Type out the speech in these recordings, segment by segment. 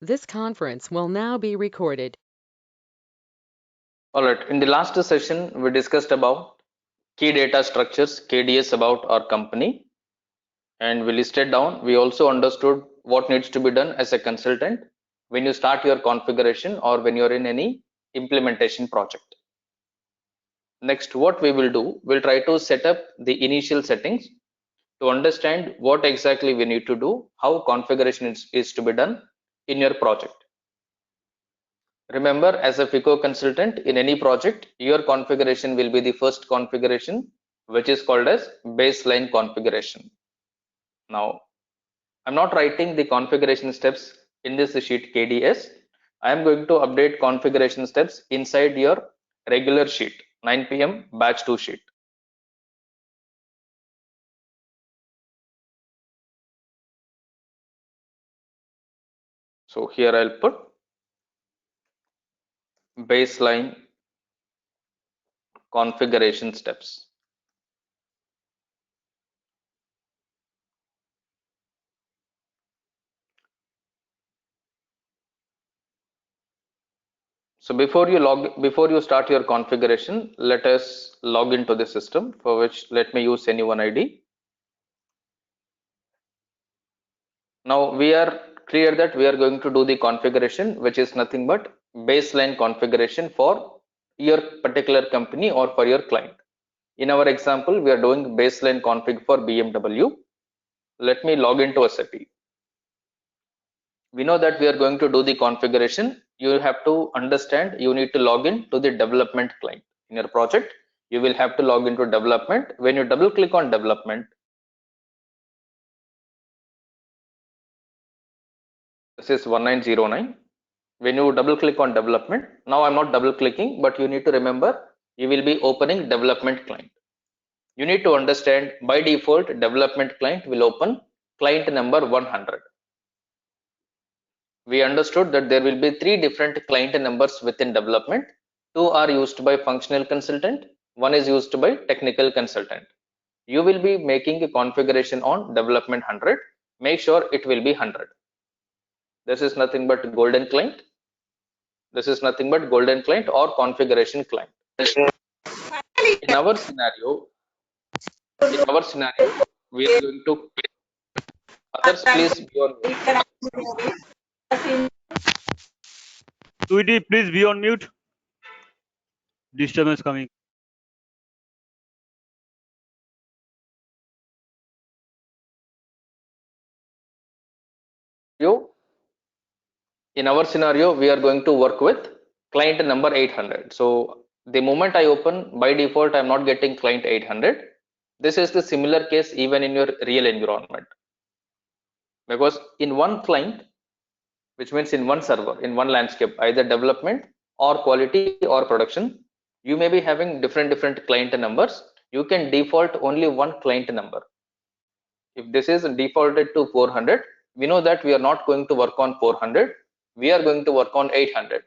This conference will now be recorded. All right, in the last session, we discussed about key data structures, KDS, about our company, and we listed down. We also understood what needs to be done as a consultant when you start your configuration or when you're in any implementation project. Next, what we will do, we'll try to set up the initial settings to understand what exactly we need to do, how configuration is to be done in your project. Remember, as a FICO consultant in any project, your configuration will be the first configuration, which is called as baseline configuration. Now, I'm not writing the configuration steps in this sheet KDS. I am going to update configuration steps inside your regular sheet, 9 p.m. batch 2 sheet. So here I'll put baseline configuration steps. So before you start your configuration, let us log into the system, for which let me use any one ID. Now we are clear that we are going to do the configuration, which is nothing but baseline configuration for your particular company or for your client. In our example, we are doing baseline config for BMW. Let me log into SAP. We know that we are going to do the configuration. You have to understand, you need to log in to the development client. In your project, you will have to log into development. When you double click on development, this is 1909. When you double click on development, now I'm not double clicking, but you need to remember, you will be opening development client. You need to understand, by default, development client will open client number 100. We understood that there will be 3 different client numbers within development. 2 are used by functional consultant, 1 is used by technical consultant. You will be making a configuration on development 100. Make sure it will be 100. This is nothing but golden client. This is nothing but golden client or configuration client. In our scenario, we are going to, others please be on mute. Sweetie, please be on mute. Disturbance coming. In our scenario, we are going to work with client number 800. So the moment I open, by default, I'm not getting client 800. This is the similar case even in your real environment. Because in one client, which means in one server, in one landscape, either development or quality or production, you may be having different client numbers. You can default only one client number. If this is defaulted to 400, we know that we are not going to work on 400. We are going to work on 800.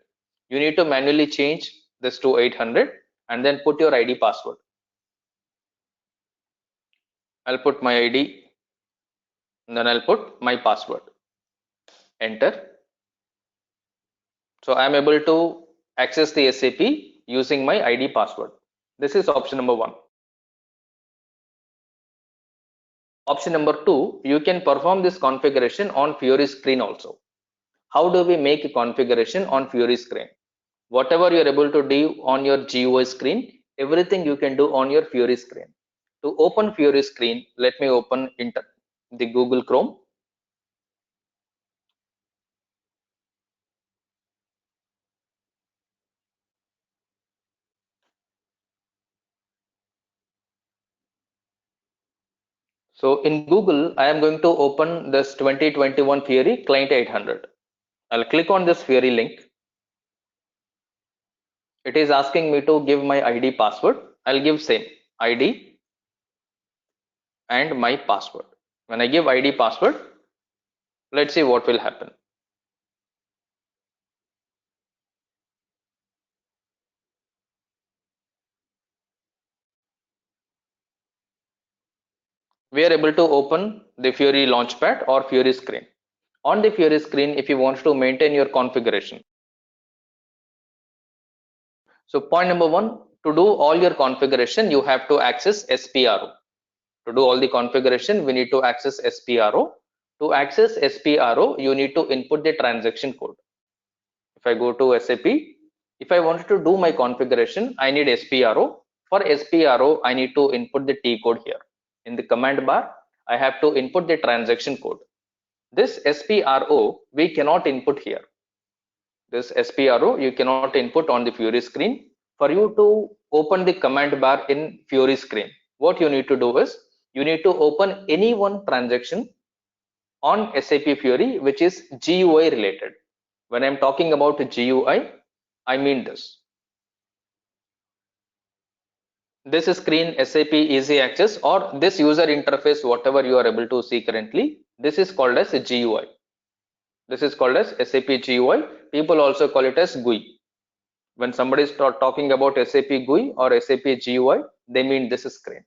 You need to manually change this to 800 and then put your ID password. I'll put my ID and then I'll put my password. Enter. So I'm able to access the SAP using my ID password. This is option number 1. Option number 2, you can perform this configuration on Fiori screen also. How do we make a configuration on Fiori screen? Whatever you're able to do on your GUI screen, everything you can do on your Fiori screen. To open Fiori screen, let me open the Google Chrome. So in Google, I am going to open this 2021 Fiori client 800. I'll click on this Fiori link. It is asking me to give my ID password. I'll give same ID and my password. When I give ID password, let's see what will happen. We are able to open the Fiori Launchpad or Fiori screen. on the Fiori screen if you want to maintain your configuration. So point number one, to do all your configuration, you have to access SPRO. To do all the configuration, we need to access SPRO. To access SPRO, you need to input the transaction code. If I go to SAP, if I wanted to do my configuration, I need SPRO. For SPRO, I need to input the T code here. In the command bar, I have to input the transaction code. This SPRO, we cannot input here. This SPRO, you cannot input on the Fiori screen. For you to open the command bar in Fiori screen, what you need to do is, you need to open any one transaction on SAP Fiori which is GUI related. When I'm talking about GUI, I mean this. This screen SAP Easy Access or this user interface, whatever you are able to see currently, this is called as GUI. This is called as SAP GUI. People also call it as GUI. When somebody is talking about SAP GUI or SAP GUI, they mean this screen.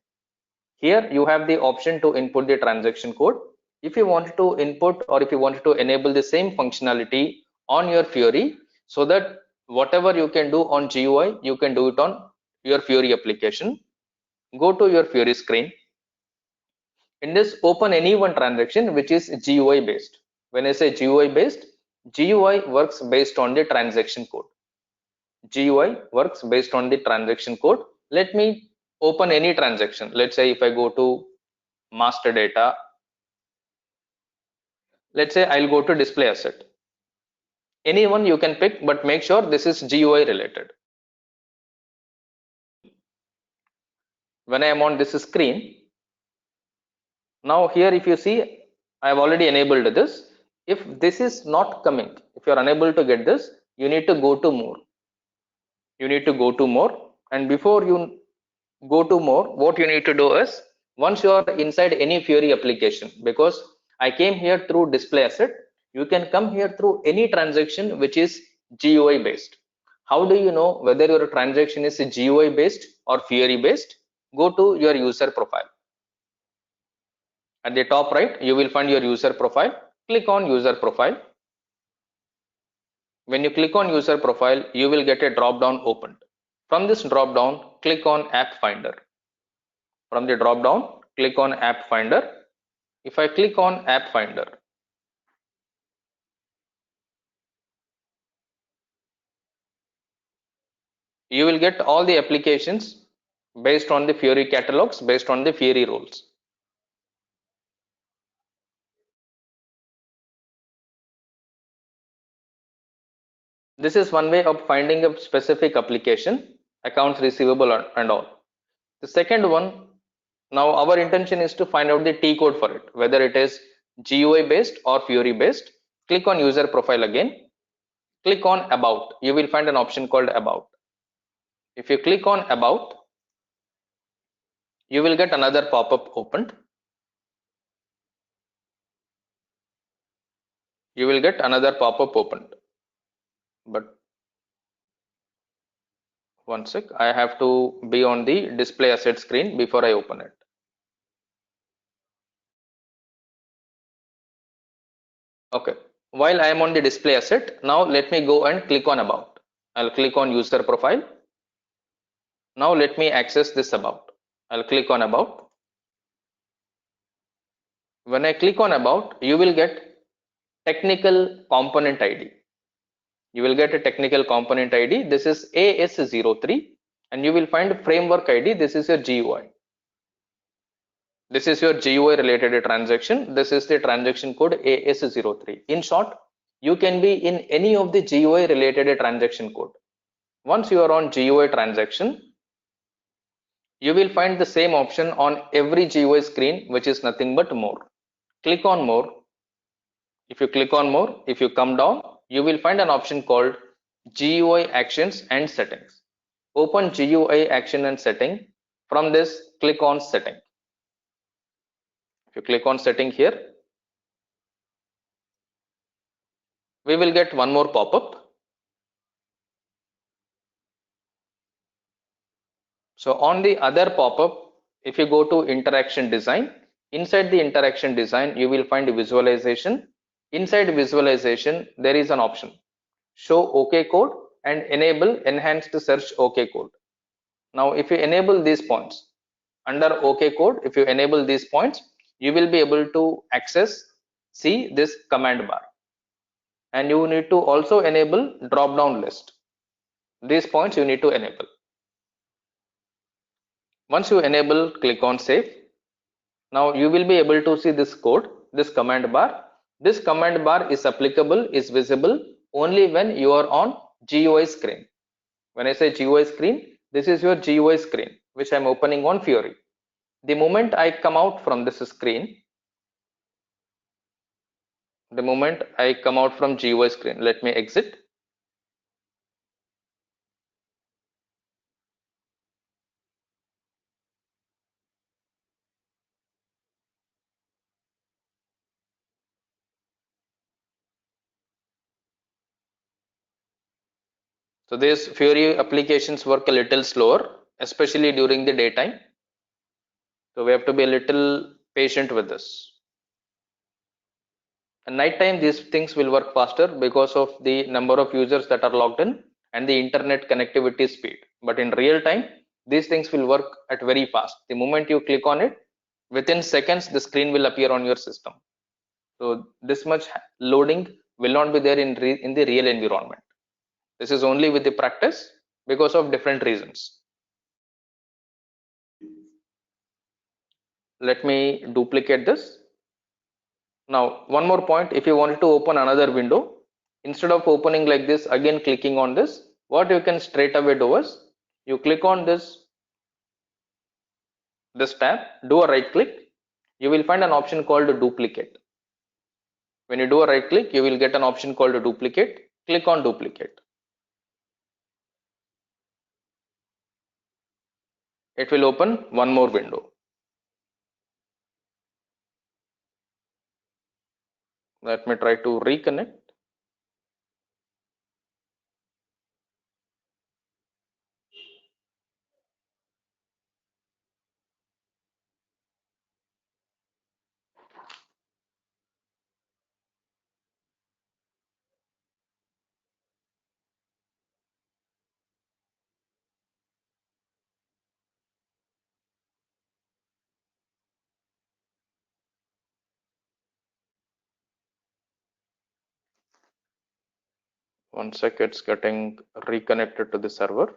Here you have the option to input the transaction code. If you want to input or if you want to enable the same functionality on your Fiori, so that whatever you can do on GUI, you can do it on your Fiori application. Go to your Fiori screen. In this, open any one transaction which is GUI based. When I say GUI based, GUI works based on the transaction code. GUI works based on the transaction code. Let me open any transaction. Let's say if I go to master data, let's say I'll go to display asset. Anyone you can pick, but make sure this is GUI related. When I am on this screen, now here if you see, I have already enabled this. If this is not coming, if you are unable to get this, you need to go to more. You need to go to more, and before you go to more, what you need to do is, once you are inside any Fiori application, because I came here through display asset, you can come here through any transaction which is GUI based. How do you know whether your transaction is GUI based or Fiori based? Go to your user profile. At the top right, you will find your user profile. Click on user profile. When you click on user profile, you will get a drop down opened. From this drop down, click on app finder. From the drop down, click on app finder. If I click on app finder, you will get all the applications based on the Fiori catalogs, based on the Fiori roles. This is one way of finding a specific application, accounts receivable and all. The second one, now our intention is to find out the T code for it, whether it is GUI based or Fiori based. Click on user profile again. Click on about. You will find an option called about. If you click on about, you will get another pop-up opened. You will get another pop-up opened. But one sec, I have to be on the display asset screen before I open it. Okay, while I am on the display asset, now let me go and click on about. I'll click on user profile. Now let me access this about. I'll click on about. When I click on about, you will get technical component ID. You will get a technical component ID. This is AS03, and you will find framework ID. This is your GUI. This is your GUI related transaction. This is the transaction code AS03. In short, you can be in any of the GUI related transaction code. Once you are on GUI transaction, you will find the same option on every GUI screen, which is nothing but more. Click on more. If you click on more, if you come down, you will find an option called GUI actions and settings. Open GUI action and setting. From this, click on setting. If you click on setting here, we will get one more pop-up. So on the other pop-up, if you go to interaction design, inside the interaction design, you will find visualization Inside visualization, there is an option, show OK code and enable enhanced search OK code. Now, if you enable these points under OK code, if you enable these points, you will be able to see this command bar. And you need to also enable drop down list. These points you need to enable. Once you enable, click on save. Now you will be able to see this code, this command bar. This command bar is applicable, is visible only when you are on GUI screen. When I say GUI screen, this is your GUI screen, which I'm opening on Fiori. The moment I come out from this screen, the moment I come out from GUI screen, let me exit. So these Fiori applications work a little slower, especially during the daytime. So we have to be a little patient with this. At night time, these things will work faster because of the number of users that are logged in and the internet connectivity speed. But in real time, these things will work at very fast. The moment you click on it, within seconds, the screen will appear on your system. So this much loading will not be there in the real environment. This is only with the practice because of different reasons. Let me duplicate this. Now, one more point, if you wanted to open another window, instead of opening like this, again clicking on this, what you can straight away do is, you click on this tab, do a right click, you will find an option called duplicate. When you do a right click, you will get an option called duplicate. Click on duplicate. It will open one more window. Let me try to reconnect. One sec, it's getting reconnected to the server.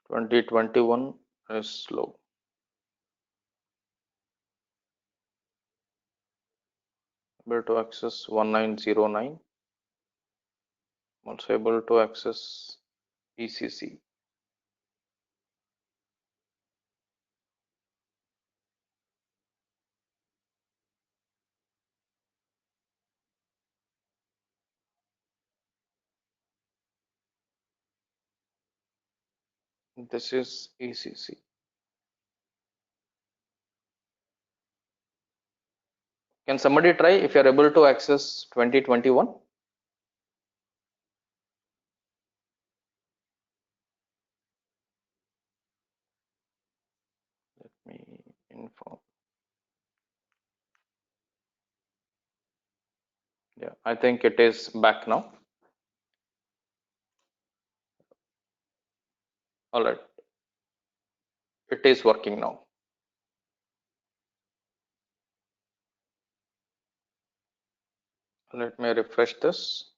— 2021 is slow. Able to access 1909. Also able to access ECC. This is ECC. Can somebody try if you are able to access 2021? Let me inform. Yeah, I think it is back now. All right, it is working now. Let me refresh this.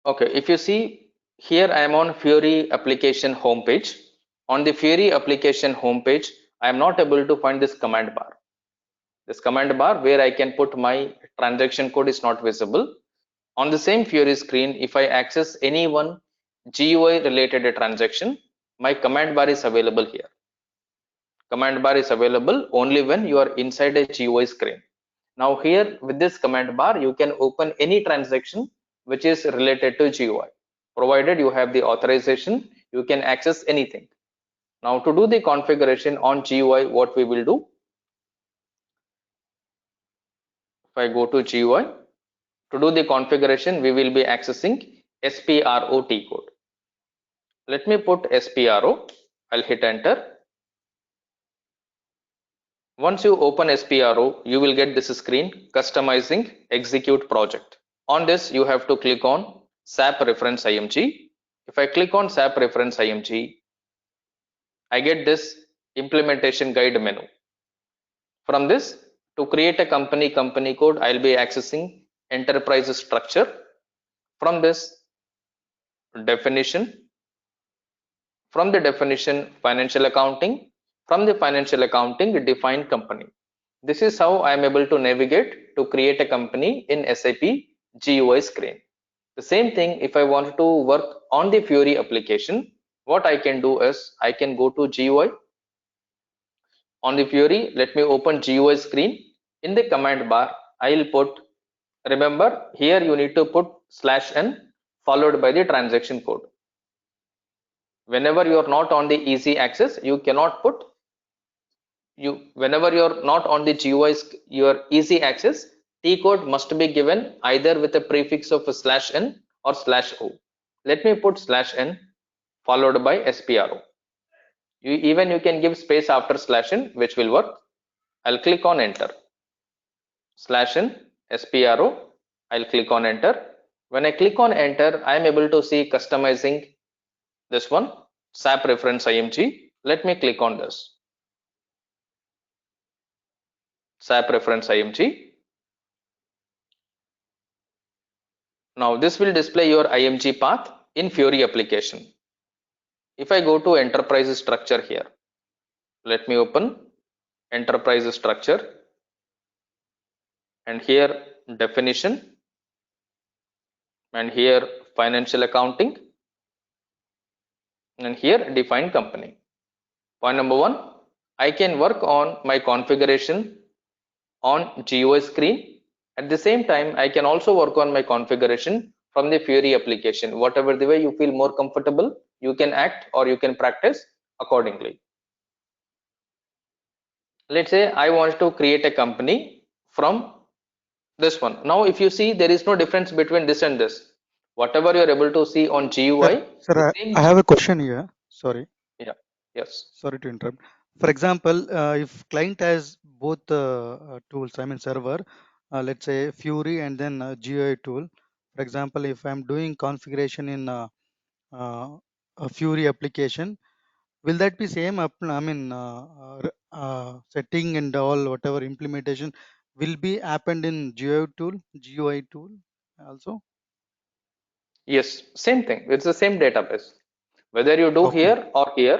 Okay, if you see Here I am on Fiori application homepage. On the Fiori application homepage, I am not able to find this command bar. This command bar where I can put my transaction code is not visible. On the same Fiori screen, if I access any one GUI related transaction, my command bar is available here. Command bar is available only when you are inside a GUI screen. Now here with this command bar, you can open any transaction which is related to GUI. Provided you have the authorization, you can access anything. Now to do the configuration on GUI, what we will do, if I go to GUI, to do the configuration, we will be accessing SPRO T code. Let me put SPRO, I'll hit enter. Once you open SPRO, you will get this screen, customizing execute project. On this, you have to click on SAP reference IMG. If I click on SAP reference IMG, I get this implementation guide menu. From this, to create a company code, I'll be accessing enterprise structure. From this, definition. From the definition, financial accounting. From the financial accounting, define company. This is how I am able to navigate to create a company in SAP GUI screen. The same thing, if I want to work on the Fiori application, what I can do is I can go to GUI. On the Fiori, let me open GUI screen. In the command bar, I'll put, remember here you need to put /n followed by the transaction code. Whenever you are not on the easy access, you cannot put, whenever you're not on the GUI, your easy access, T code must be given either with a prefix of a /n or /o. Let me put /n followed by SPRO. You can give space after /n, which will work. I'll click on enter. /n SPRO. I'll click on enter. When I click on enter, I am able to see customizing this one, SAP reference IMG. Let me click on this. SAP reference IMG. Now this will display your IMG path in Fiori application. If I go to enterprise structure here, let me open enterprise structure, and here definition, and here financial accounting, and here define company. Point number one, I can work on my configuration on GUI screen. At the same time, I can also work on my configuration from the Fiori application. Whatever the way you feel more comfortable, you can act or you can practice accordingly. Let's say I want to create a company from this one. Now, if you see, there is no difference between this and this. Whatever you are able to see on GUI, Sir, the I same have a question here. Sorry, yeah, yes. sorry to interrupt. For example, if client has both tools, I mean server, let's say Fury and then GUI tool. For example, if I'm doing configuration in uh, a Fury application, will that be same? I mean, setting and all whatever implementation will be happened in GUI tool also. Yes, same thing. It's the same database. Whether you do Okay, here or here,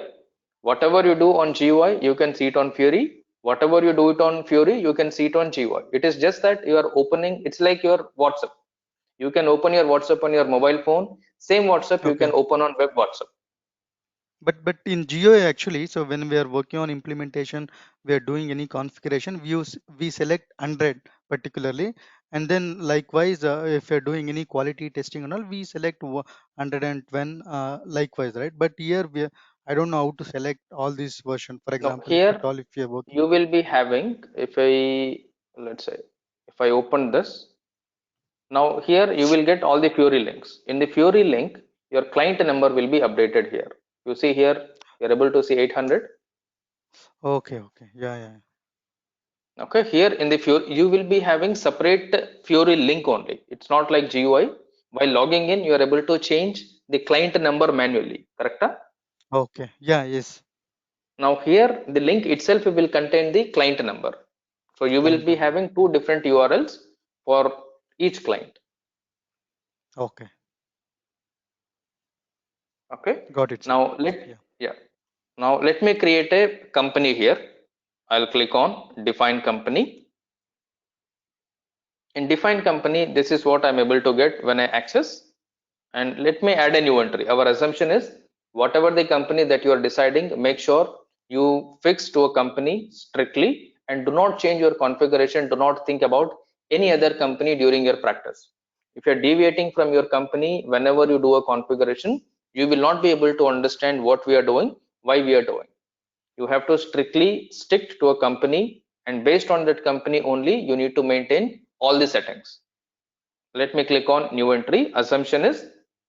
whatever you do on GUI, you can see it on Fury. Whatever you do it on Fury, you can see it on GUI. It is just that you are opening, it's like your WhatsApp. You can open your WhatsApp on your mobile phone. Same WhatsApp you can okay. open on web WhatsApp. But in GUI actually, so when we are working on implementation, we are doing any configuration, we select 100 particularly, and then likewise, if you're doing any quality testing and all, we select 100 likewise, right? But here I don't know how to select all these version. For Now example, if at here all if you're working. you will be having, if I, let's say, if I open this, now here you will get all the Fury links. In the Fury link, your client number will be updated here. You see here, you're able to see 800. Okay, okay, yeah, yeah. Okay, here in the Fury, you will be having separate Fury link only. It's not like GUI. While logging in, you are able to change the client number manually, correct? Okay, yeah, yes, Now here, the link itself will contain the client number. So you will client be number. having two different URLs for each client. Okay. Okay. Got it, sir. Now Now let me create a company here. I'll click on define company. In define company, this is what I'm able to get when I access. And let me add a new entry. Our assumption is whatever the company that you are deciding, make sure you fix to a company strictly and do not change your configuration. Do not think about any other company during your practice. If you're deviating from your company whenever you do a configuration, you will not be able to understand what we are doing, why we are doing. You have to strictly stick to a company, and based on that company only, you need to maintain all the settings. Let me click on new entry. Assumption is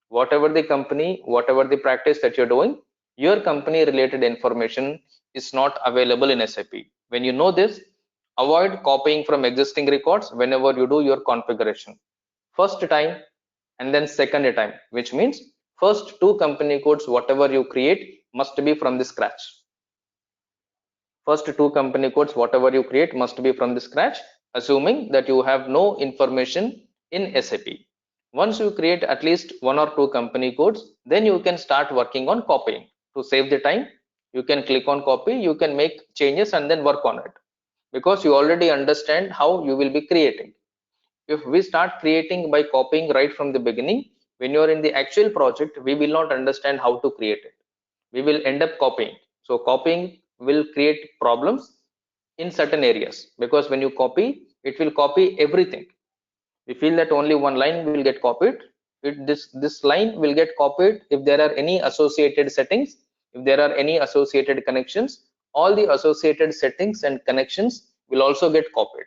whatever the company, whatever the practice that you're doing, your company related information is not available in SAP. When you know this, avoid copying from existing records whenever you do your configuration. First time and then second time, which means first two company codes, whatever you create, must be from the scratch. First two company codes, whatever you create, must be from the scratch, assuming that you have no information in SAP. Once you create at least one or two company codes, then you can start working on copying. To save the time, you can click on copy, you can make changes and then work on it, because you already understand how you will be creating. If we start creating by copying right from the beginning, when you are in the actual project, we will not understand how to create it. We will end up copying. So copying will create problems in certain areas, because when you copy, it will copy everything. We feel that only one line will get copied. This line will get copied if there are any associated settings, if there are any associated connections, all the associated settings and connections will also get copied.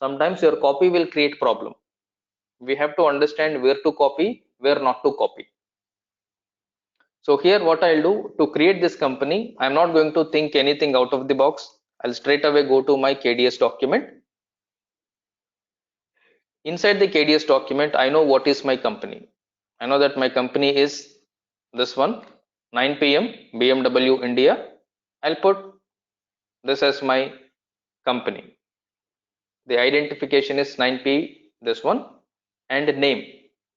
Sometimes your copy will create problem. We have to understand where to copy, where not to copy. So here what I'll do to create this company, I'm not going to think anything out of the box. I'll straight away go to my KDS document. Inside the KDS document, I know what is my company. I know that my company is this one, 9 p.m. BMW India. I'll put this as my company. The identification is 9p, this one, and name.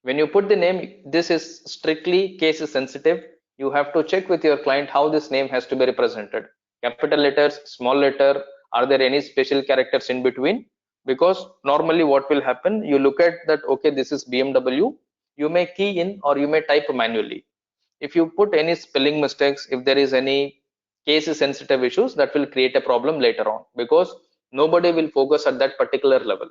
When you put the name, this is strictly case sensitive. You have to check with your client how this name has to be represented. Capital letters, small letter, are there any special characters in between? Because normally what will happen, you look at that, okay, this is BMW, you may key in or you may type manually. If you put any spelling mistakes, if there is any case sensitive issues, that will create a problem later on, because nobody will focus at that particular level.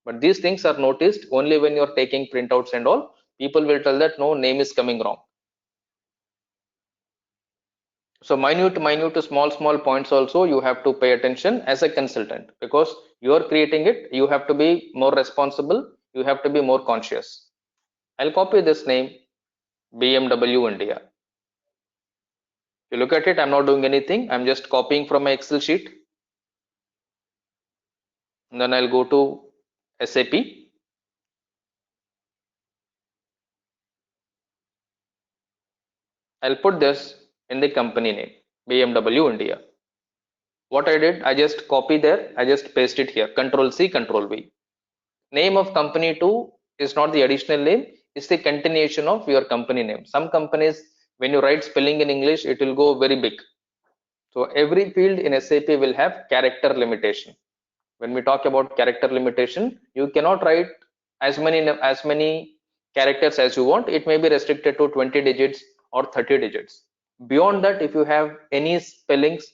But these things are noticed only when you're taking printouts and all. People will tell that no, name is coming wrong. So minute small points also you have to pay attention as a consultant, because you are creating it, you have to be more responsible, you have to be more conscious. I'll copy this name, BMW India. You look at it, I'm not doing anything, I'm just copying from my Excel sheet. And then I'll go to SAP. I'll put this in the company name, BMW India. What I did, I just copy there, I just paste it here, Control C, Control V. Name of company 2 is not the additional name, it's the continuation of your company name. Some companies, when you write spelling in English, it will go very big. So every field in SAP will have character limitation. When we talk about character limitation, you cannot write as many characters as you want. It may be restricted to 20 digits or 30 digits. Beyond that, if you have any spellings,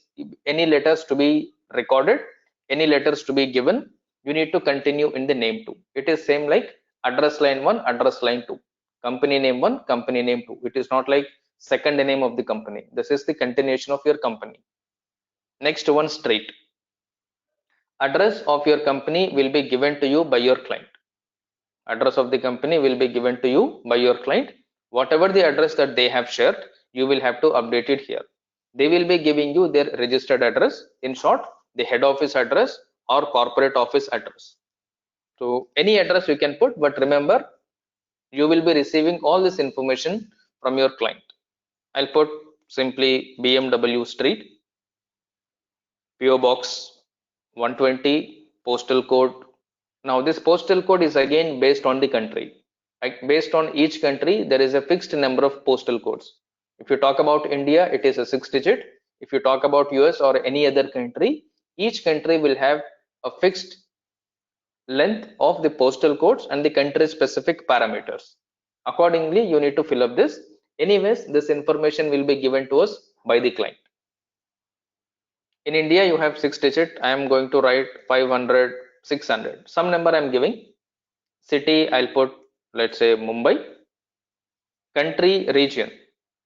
any letters to be recorded, any letters to be given, you need to continue in the name too. It is same like address line 1, address line 2, company name 1, company name 2. It is not like second name of the company. This is the continuation of your company. Next one, straight. Address of your company will be given to you by your client. Address of the company will be given to you by your client. Whatever the address that they have shared, you will have to update it here. They will be giving you their registered address, in short, the head office address or corporate office address. So any address you can put, but remember, you will be receiving all this information from your client. I'll put simply BMW Street, PO Box 120, postal code. Now this postal code is again based on the country. Like based on each country, there is a fixed number of postal codes. If you talk about India, it is a 6-digit. If you talk about US or any other country, each country will have a fixed length of the postal codes and the country specific parameters. Accordingly, you need to fill up this. Anyways, this information will be given to us by the client. In India, you have 6-digit. I am going to write 500, 600. Some number I am giving. City, I'll put, let's say, Mumbai. Country, region.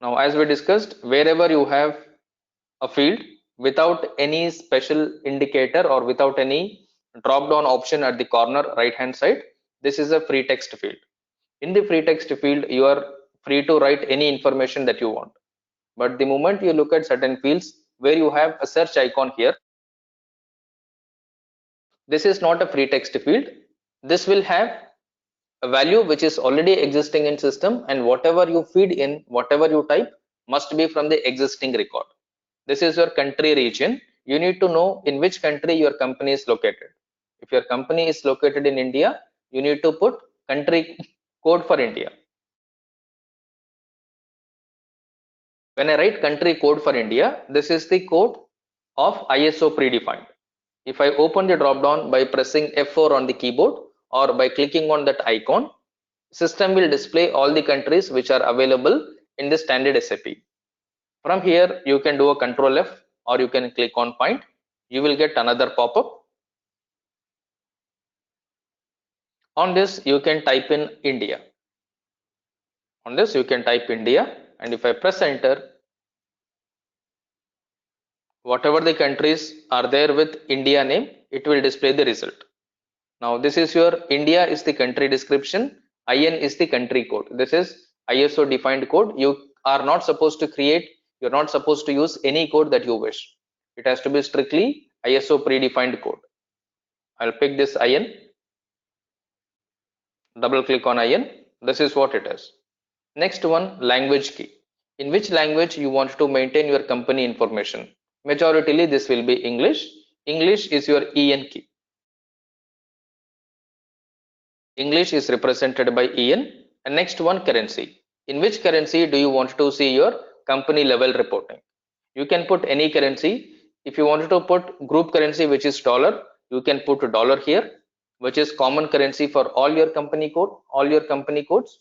Now, as we discussed, wherever you have a field without any special indicator or without any drop down option at the corner right hand side, this is a free text field. In the free text field, you are free to write any information that you want. But the moment you look at certain fields where you have a search icon here, this is not a free text field. This will have a value which is already existing in system, and whatever you feed in, whatever you type, must be from the existing record. This is your country region. You need to know in which country your company is located. If your company is located in India, you need to put country code for India. When I write country code for India, this is the code of ISO predefined. If I open the drop down by pressing F4 on the keyboard or by clicking on that icon, system will display all the countries which are available in the standard SAP. From here, you can do a Control F or you can click on Find. You will get another pop-up. On this, you can type in India. On this, you can type India, and if I press enter, whatever the countries are there with India name, it will display the result. Now, this is your India is the country description, IN is the country code. This is ISO defined code. You are not supposed to create, you're not supposed to use any code that you wish. It has to be strictly ISO predefined code. I'll pick this IN, double click on IN. This is what it is. Next one, language key. In which language you want to maintain your company information? Majoritarily, this will be English. English is your EN key. English is represented by EN. And next one, currency. In which currency do you want to see your company level reporting? You can put any currency. If you wanted to put group currency, which is dollar, you can put dollar here, which is common currency for all your company code, all your company codes.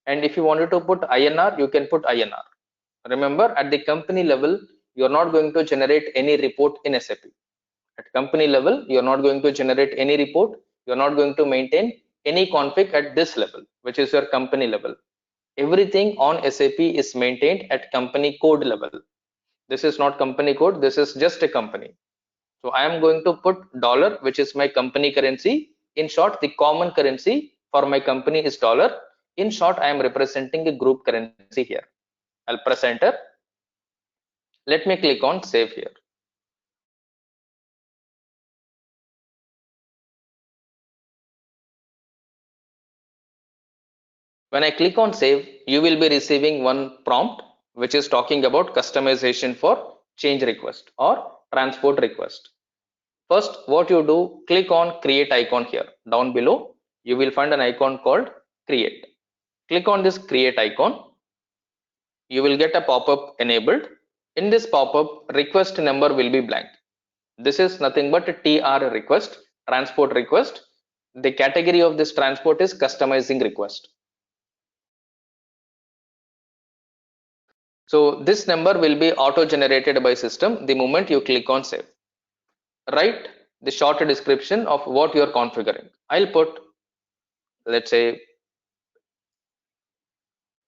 And if you wanted to put INR, you can put INR. Remember, at the company level, you are not going to generate any report in SAP. At company level, you are not going to generate any report. You are not going to maintain any config at this level, which is your company level. Everything on SAP is maintained at company code level. This is not company code. This is just a company. So I am going to put dollar, which is my company currency. In short, the common currency for my company is dollar. In short, I am representing a group currency here. I'll press enter. Let me click on save here. When I click on save, you will be receiving one prompt which is talking about customization for change request or transport request. First, what you do, click on create icon here. Down below, you will find an icon called create. Click on this create icon. You will get a pop-up enabled. In this pop-up, request number will be blank. This is nothing but a TR request, transport request. The category of this transport is customizing request. So this number will be auto generated by system the moment you click on save. Write the short description of what you are configuring. I'll put, let's say,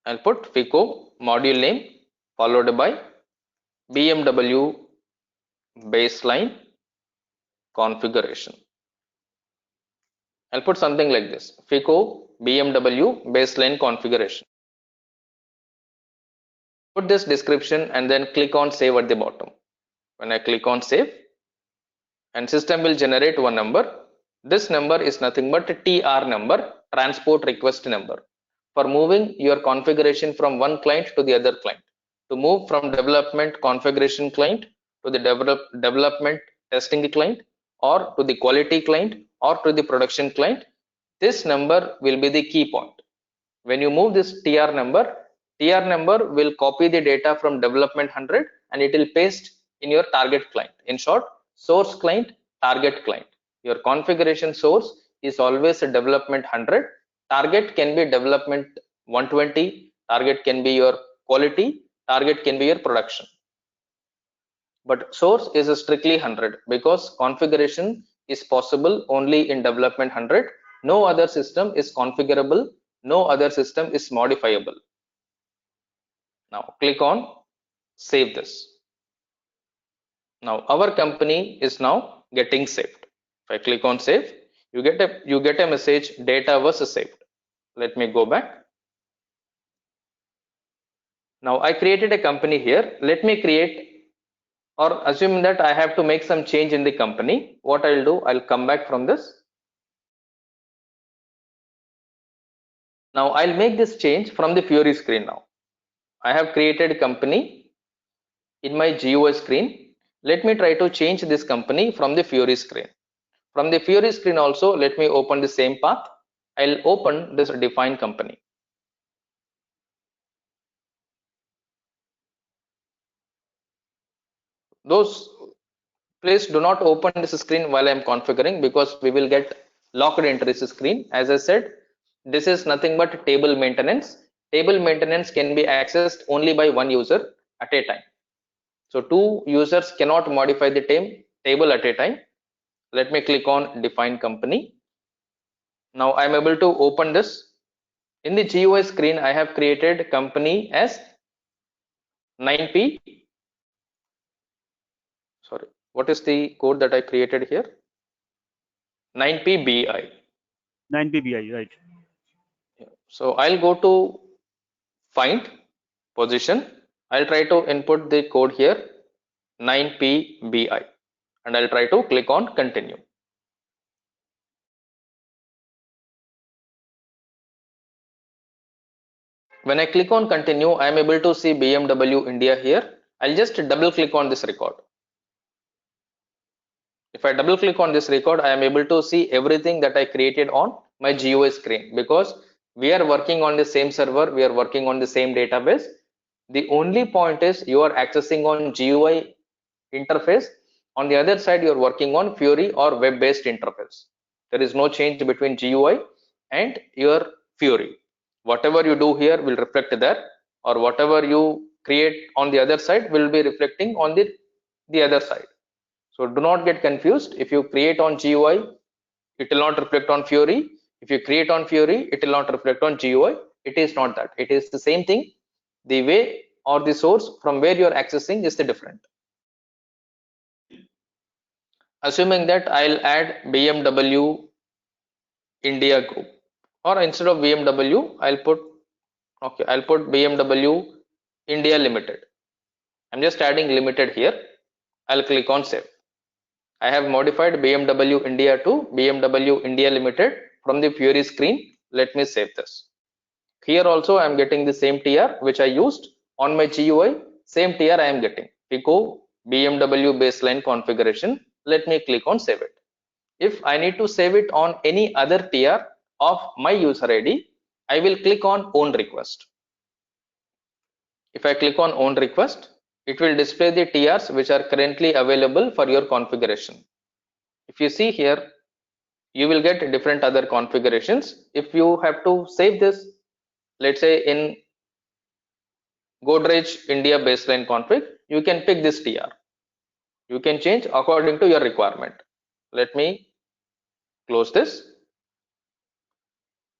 I'll put FICO module name followed by BMW baseline configuration. I'll put something like this, FICO BMW baseline configuration. Put this description and then click on save at the bottom. When I click on save, and system will generate one number. This number is nothing but a TR number, transport request number, for moving your configuration from one client to the other client. To move from development configuration client to the development testing client, or to the quality client, or to the production client, this number will be the key point. When you move this TR number will copy the data from development 100 and it will paste in your target client. In short, source client, target client. Your configuration source is always a development 100. Target can be development 120. Target can be your quality. Target can be your production. But source is a strictly 100 because configuration is possible only in development 100. No other system is configurable. No other system is modifiable. Now click on save this. Now our company is now getting saved. If I click on save, you get a message data was saved. Let me go back. Now I created a company here. Let me create, or assume that I have to make some change in the company. What I'll do, I'll come back from this. Now I'll make this change from the Fiori screen now. I have created company in my GUI screen. Let me try to change this company from the Fiori screen. From the Fiori screen also, let me open the same path. I'll open this define company. Please do not open this screen while I'm configuring because we will get locked into this screen. As I said, this is nothing but table maintenance. Table maintenance can be accessed only by one user at a time. So two users cannot modify the table at a time. Let me click on define company. Now I'm able to open this. In the GUI screen, I have created company as 9P. Sorry, what is the code that I created here? 9PBI. 9PBI, right. So I'll go to find position. I'll try to input the code here 9PBI and I'll try to click on continue. When I click on continue, I am able to see BMW India here. I'll just double click on this record. If I double click on this record, I am able to see everything that I created on my GUI screen because we are working on the same server, we are working on the same database. The only point is you are accessing on GUI interface. On the other side, you are working on Fiori or web-based interface. There is no change between GUI and your Fiori. Whatever you do here will reflect there, or whatever you create on the other side will be reflecting on the other side. So do not get confused. If you create on GUI, it will not reflect on Fiori. If you create on Fiori, it will not reflect on GUI. It is not that. It is the same thing. The way or the source from where you are accessing is the different. Assuming that I'll add BMW India group, or instead of BMW, I'll put BMW India Limited. I'm just adding limited here. I'll click on save. I have modified BMW India to BMW India Limited from the Fiori screen. Let me save this. Here also I am getting the same TR which I used on my GUI. Same TR I am getting. FICO BMW baseline configuration. Let me click on save it. If I need to save it on any other TR of my user ID, I will click on own request. If I click on own request, it will display the TRs which are currently available for your configuration. If you see here, you will get different other configurations. If you have to save this, let's say in Godrej India baseline config, you can pick this TR. You can change according to your requirement. Let me close this.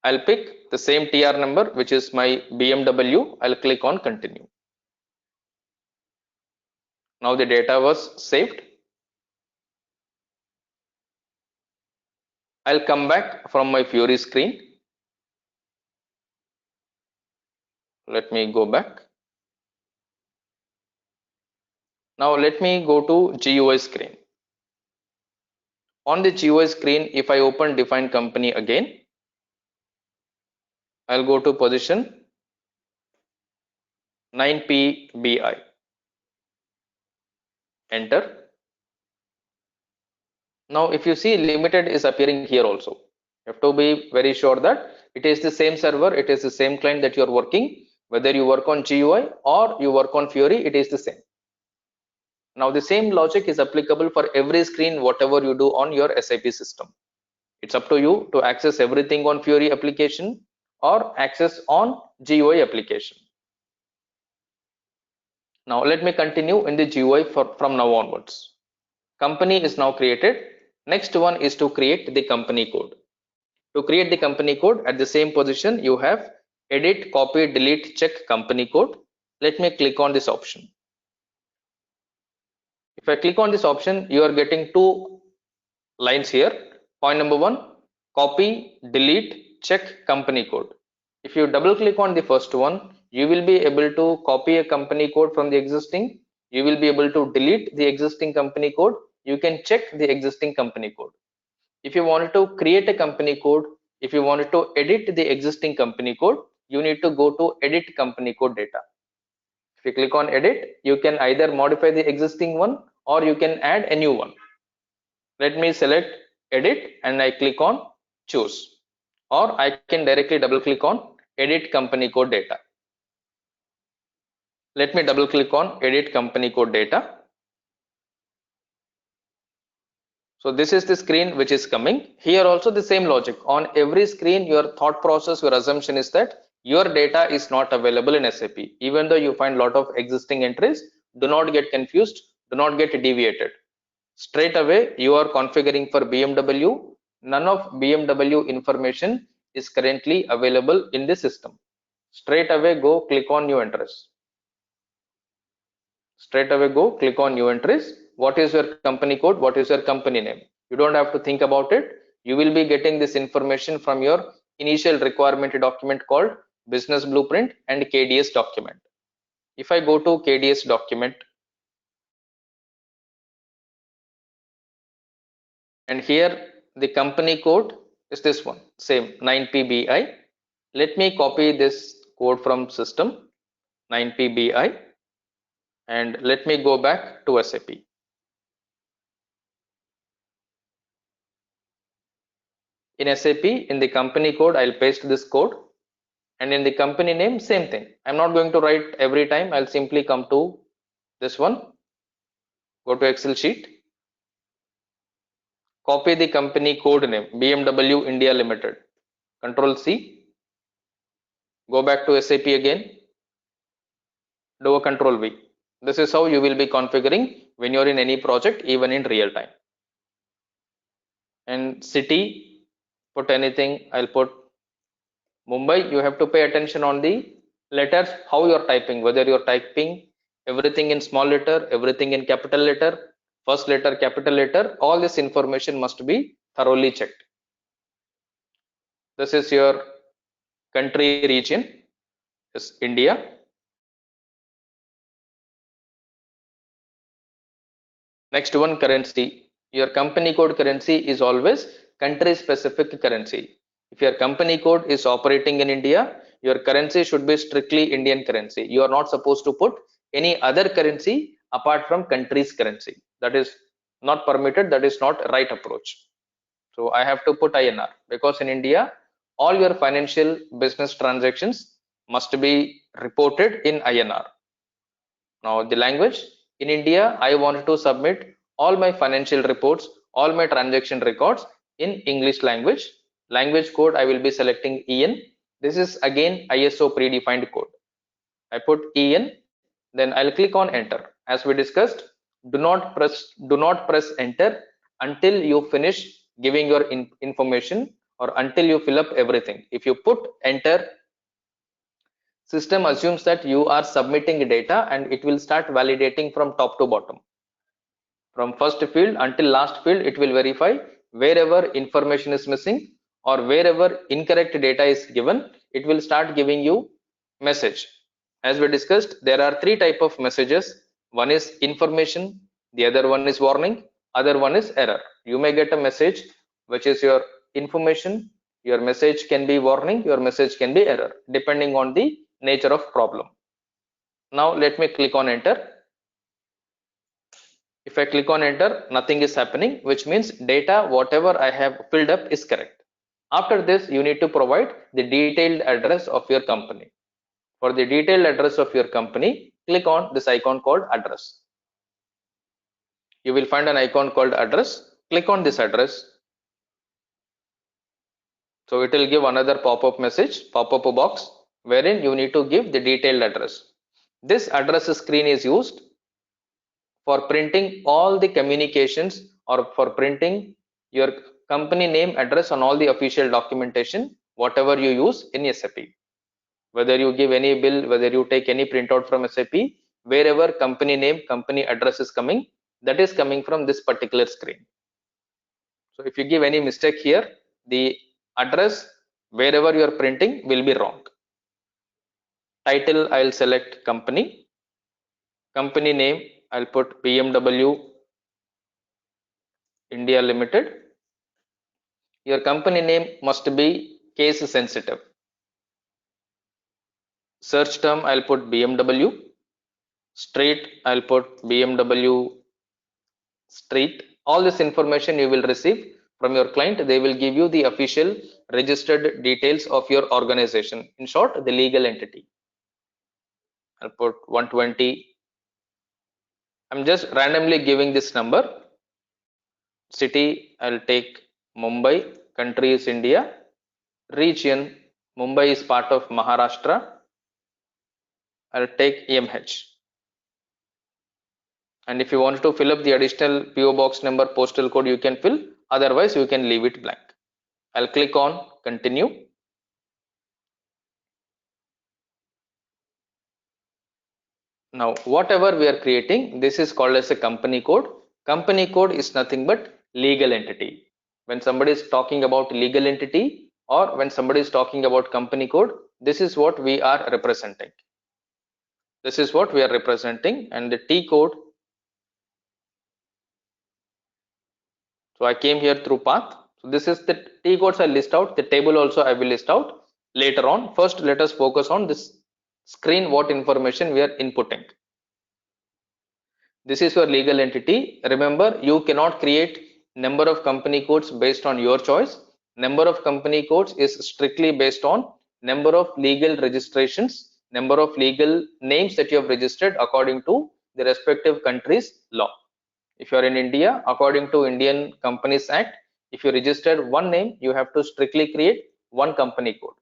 I'll pick the same TR number, which is my BMW. I'll click on continue. Now the data was saved. I'll come back from my Fiori screen. Let me go back. Now let me go to GUI screen. On the GUI screen, if I open define company again, I'll go to position 9PBI. Enter. Now if you see limited is appearing here also. You have to be very sure that it is the same server, it is the same client that you are working. Whether you work on GUI or you work on Fiori, it is the same. Now the same logic is applicable for every screen, whatever you do on your SAP system. It's up to you to access everything on Fiori application or access on GUI application. Now let me continue in the GUI from now onwards. Company is now created. Next one is to create the company code. To create the company code, at the same position you have edit, copy, delete, check company code. Let me click on this option. If I click on this option, you are getting two lines here. Point number one, copy, delete, check company code. If you double click on the first one, you will be able to copy a company code from the existing. You will be able to delete the existing company code. You can check the existing company code. If you wanted to create a company code, if you wanted to edit the existing company code, you need to go to edit company code data. If you click on edit, you can either modify the existing one or you can add a new one. Let me select edit and I click on choose, or I can directly double click on edit company code data. Let me double click on edit company code data. So this is the screen which is coming. Here also the same logic. On every screen, your thought process, your assumption is that your data is not available in SAP. Even though you find a lot of existing entries, do not get confused, do not get deviated. Straight away, you are configuring for BMW. None of BMW information is currently available in the system. Straight away, go click on new entries. Straight away go click on new entries. What is your company code? What is your company name? You don't have to think about it. You will be getting this information from your initial requirement document called business blueprint and KDS document. If I go to KDS document, and here the company code is this one, same 9PBI. Let me copy this code from system 9PBI and let me go back to SAP. In SAP, in the company code, I'll paste this code, and in the company name, same thing. I'm not going to write every time. I'll simply come to this one, go to Excel sheet, copy the company code name, BMW India Limited, Control C, go back to SAP again, do a Control V. This is how you will be configuring when you're in any project, even in real time. And city, put anything, I'll put Mumbai. You have to pay attention on the letters, how you're typing, whether you're typing everything in small letter, everything in capital letter, first letter, capital letter, all this information must be thoroughly checked. This is your country region, is India. Next one, currency. Your company code currency is always country specific currency. If your company code is operating in India, your currency should be strictly Indian currency. You are not supposed to put any other currency apart from country's currency. That is not permitted. That is not right approach. So I have to put INR because in India, all your financial business transactions must be reported in INR. Now the language, in India, I want to submit all my financial reports, all my transaction records in English language. Language code, I will be selecting EN. This is again ISO predefined code. I put EN, then I'll click on enter. As we discussed, do not press enter until you finish giving your information or until you fill up everything. If you put enter, system assumes that you are submitting data and it will start validating from top to bottom. From first field until last field, it will verify wherever information is missing or wherever incorrect data is given, it will start giving you message. As we discussed, there are three types of messages. One is information, the other one is warning, other one is error. You may get a message which is your information, your message can be warning, your message can be error, depending on the nature of problem. Now let me click on enter. If I click on enter, nothing is happening, which means data whatever I have filled up is correct. After this, you need to provide the detailed address of your company. For the detailed address of your company, click on this icon called address. You will find an icon called address. Click on this address. So it will give another pop-up message, pop-up box, wherein you need to give the detailed address. This address screen is used for printing all the communications or for printing your company name address on all the official documentation, whatever you use in SAP. Whether you give any bill, whether you take any printout from SAP, wherever company name, company address is coming, that is coming from this particular screen. So if you give any mistake here, the address wherever you are printing will be wrong. Title, I'll select company. Company name, I'll put BMW India Limited. Your company name must be case sensitive. Search term, I'll put BMW. Street, I'll put BMW Street. All this information you will receive from your client. They will give you the official registered details of your organization. In short, the legal entity. I'll put 120. I'm just randomly giving this number. City, I'll take Mumbai. Country is India. Region, Mumbai is part of Maharashtra. I'll take EMH. And if you want to fill up the additional PO box number, postal code, you can fill. Otherwise, you can leave it blank. I'll click on continue. Now, whatever we are creating, this is called as a company code. Company code is nothing but legal entity. When somebody is talking about legal entity or when somebody is talking about company code, this is what we are representing. This is what we are representing, and the T code. So I came here through path. So this is the T codes I list out. The table also I will list out later on. First, let us focus on this screen, what information we are inputting. This is your legal entity. Remember, you cannot create number of company codes based on your choice. Number of company codes is strictly based on number of legal registrations, number of legal names that you have registered according to the respective country's law. If you are in India, according to Indian Companies Act, if you registered one name, you have to strictly create one company code.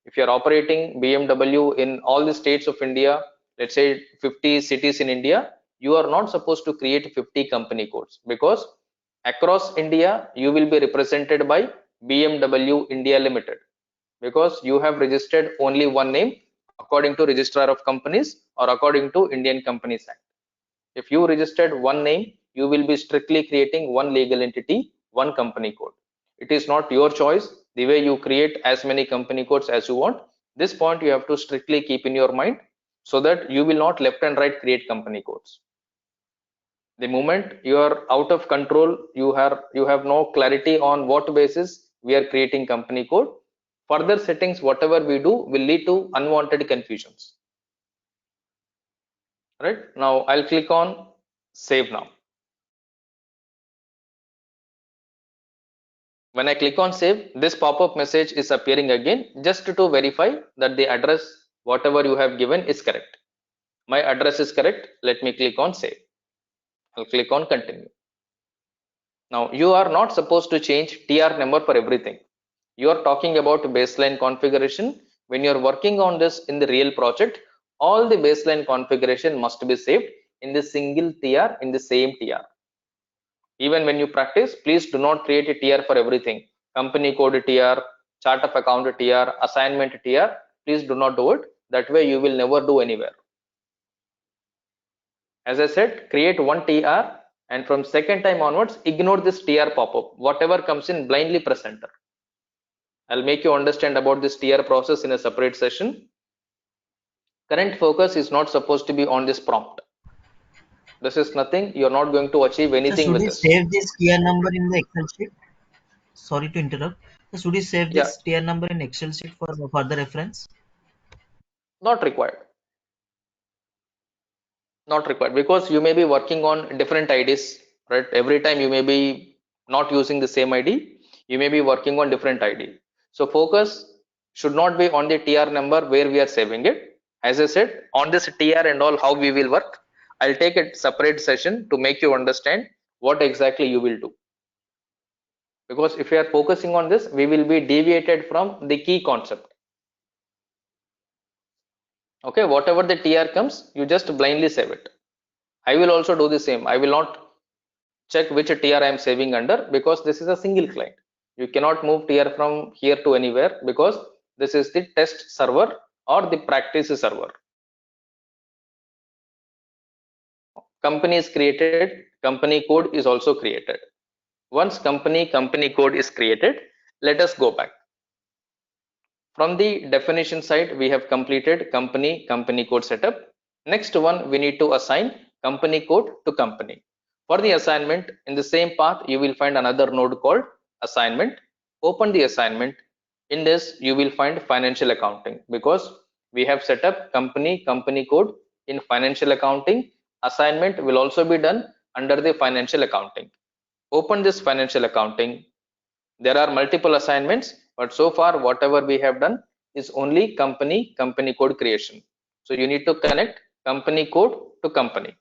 If you are operating BMW in all the states of India, let's say 50 cities in India, you are not supposed to create 50 company codes, because across India you will be represented by BMW India Limited, because you have registered only one name according to Registrar of Companies or according to Indian Companies Act. If you registered one name, you will be strictly creating one legal entity, one company code. It is not your choice the way you create as many company codes as you want. This point you have to strictly keep in your mind so that you will not left and right create company codes. The moment you are out of control, you have no clarity on what basis we are creating company code. Further settings, whatever we do, will lead to unwanted confusions. Right now, I'll click on save now. When I click on save, this pop-up message is appearing again, just to verify that the address, whatever you have given, is correct. My address is correct. Let me click on save. I'll click on continue. Now, you are not supposed to change TR number for everything. You are talking about baseline configuration. When you are working on this in the real project, all the baseline configuration must be saved in the single TR, in the same TR. Even when you practice, please do not create a TR for everything. Company code TR, chart of account TR, assignment TR. Please do not do it. That way you will never do anywhere. As I said, create one TR, and from second time onwards, ignore this TR pop-up. Whatever comes in, blindly press enter. I'll make you understand about this TR process in a separate session. Current focus is not supposed to be on this prompt. This is nothing. You're not going to achieve So anything should with we this. save this tier number in the Excel sheet? Sorry to interrupt. So should we save Yeah, this tier number in Excel sheet for further reference? not required. Not required, because you may be working on different IDs, right? Every time you may be not using the same ID. You may be working on different ID. So focus should not be on the TR number where we are saving it. As I said, on this TR and all how we will work, I'll take a separate session to make you understand what exactly you will do. Because if we are focusing on this, we will be deviated from the key concept. Okay, whatever the TR comes, you just blindly save it. I will also do the same. I will not check which TR I am saving under, because this is a single client. You cannot move TR from here to anywhere, because this is the test server or the practice server. Company is created, company code is also created. Once company code is created, let us go back. From the definition side, we have completed company code setup. Next one, we need to assign company code to company. For the assignment, in the same path, you will find another node called assignment. Open the assignment. In this, you will find financial accounting, because we have set up company code in financial accounting. Assignment will also be done under the financial accounting. Open this financial accounting. There are multiple assignments, but so far whatever we have done is only company code creation. So you need to connect company code to company.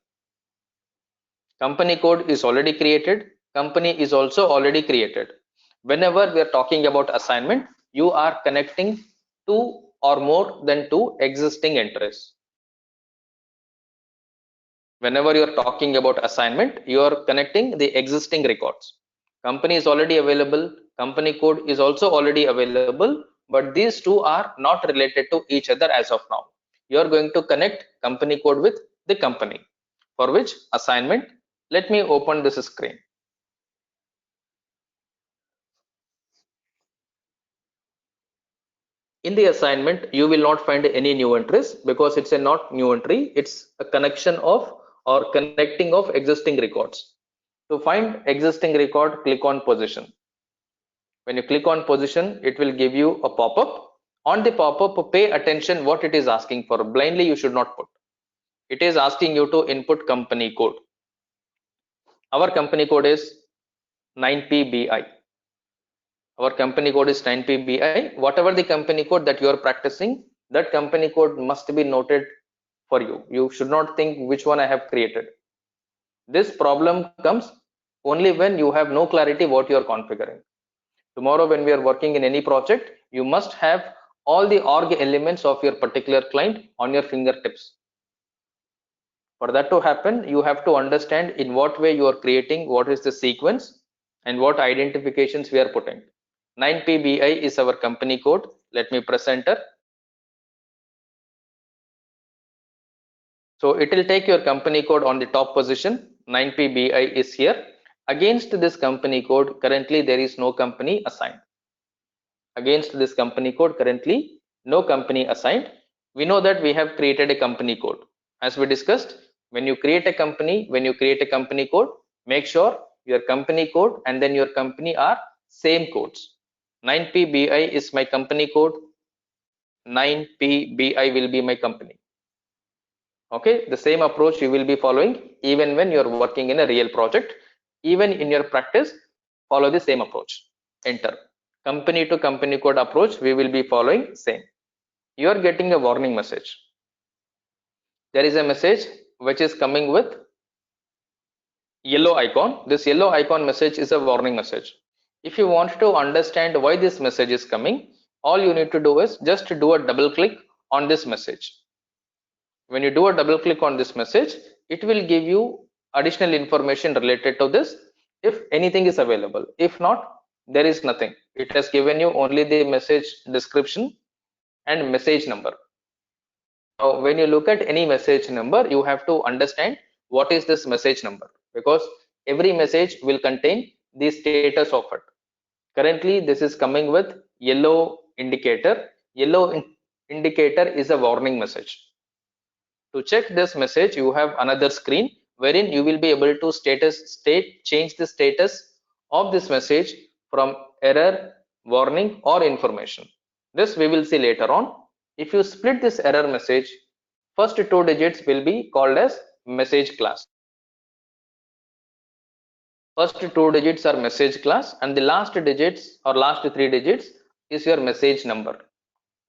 Company code is already created, company is also already created. Whenever we are talking about assignment, you are connecting two or more than two existing entries. Whenever you are talking about assignment, you are connecting the existing records. Company is already available, company code is also already available, but these two are not related to each other as of now. You are going to connect company code with the company, for which assignment. Let me open this screen. In the assignment, you will not find any new entries, because it's a not new entry, it's a connection of or connecting of existing records. To find existing record, click on position. When you click on position, it will give you a pop-up. On the pop-up, pay attention what it is asking for. Blindly you should not put. It is asking you to input company code. Our company code is 9PBI. Our company code is 9PBI. Whatever the company code that you are practicing, that company code must be noted for you. You should not think which one I have created. This problem comes only when you have no clarity what you are configuring. Tomorrow when we are working in any project, you must have all the org elements of your particular client on your fingertips. For that to happen, you have to understand in what way you are creating, what is the sequence, and what identifications we are putting. 9PBI is our company code. Let me press enter. So it will take your company code on the top position. 9PBI is here. Against this company code, currently there is no company assigned. Against this company code, currently no company assigned. We know that we have created a company code. As we discussed, when you create a company code, make sure your company code and then your company are same codes. 9PBI is my company code. 9PBI will be my company. Okay, the same approach you will be following even when you are working in a real project. Even in your practice, follow the same approach. Enter. Company to company code approach we will be following same. You are getting a warning message. There is a message which is coming with yellow icon. This yellow icon message is a warning message. If you want to understand why this message is coming, all you need to do is just do a double click on this message. When you do a double click on this message, it will give you additional information related to this if anything is available. If not, there is nothing. It has given you only the message description and message number. Now when you look at any message number, you have to understand what is this message number, because every message will contain the status of it. Currently this is coming with yellow indicator. Yellow indicator is a warning message. To check this message, you have another screen wherein you will be able to change the status of this message from error, warning, or information. This we will see later on. If you split this error message, first two digits will be called as message class. First two digits are message class and the last digits or last three digits is your message number.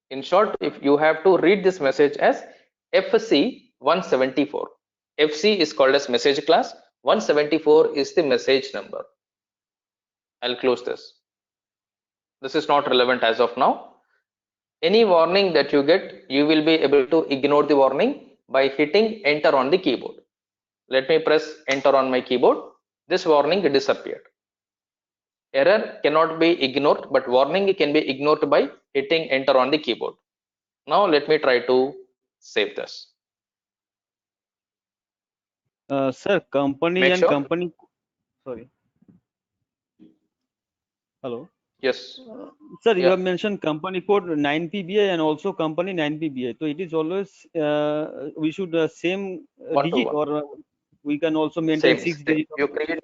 In short, if you have to read this message as FC174. FC is called as message class, 174 is the message number. I'll close this. This is not relevant as of now. Any warning that you get, you will be able to ignore the warning by hitting enter on the keyboard. Let me press enter on my keyboard. This warning disappeared. Error cannot be ignored, but warning can be ignored by hitting enter on the keyboard. Now let me try to save this. Sir, company Make and sure. company. Sorry. Hello. Yes. Sir, you Yeah. have mentioned company code 9 PBI and also company 9 PBI. So it is always we should same 1 to digit 1. or we can also maintain Same. 6 digit. You create.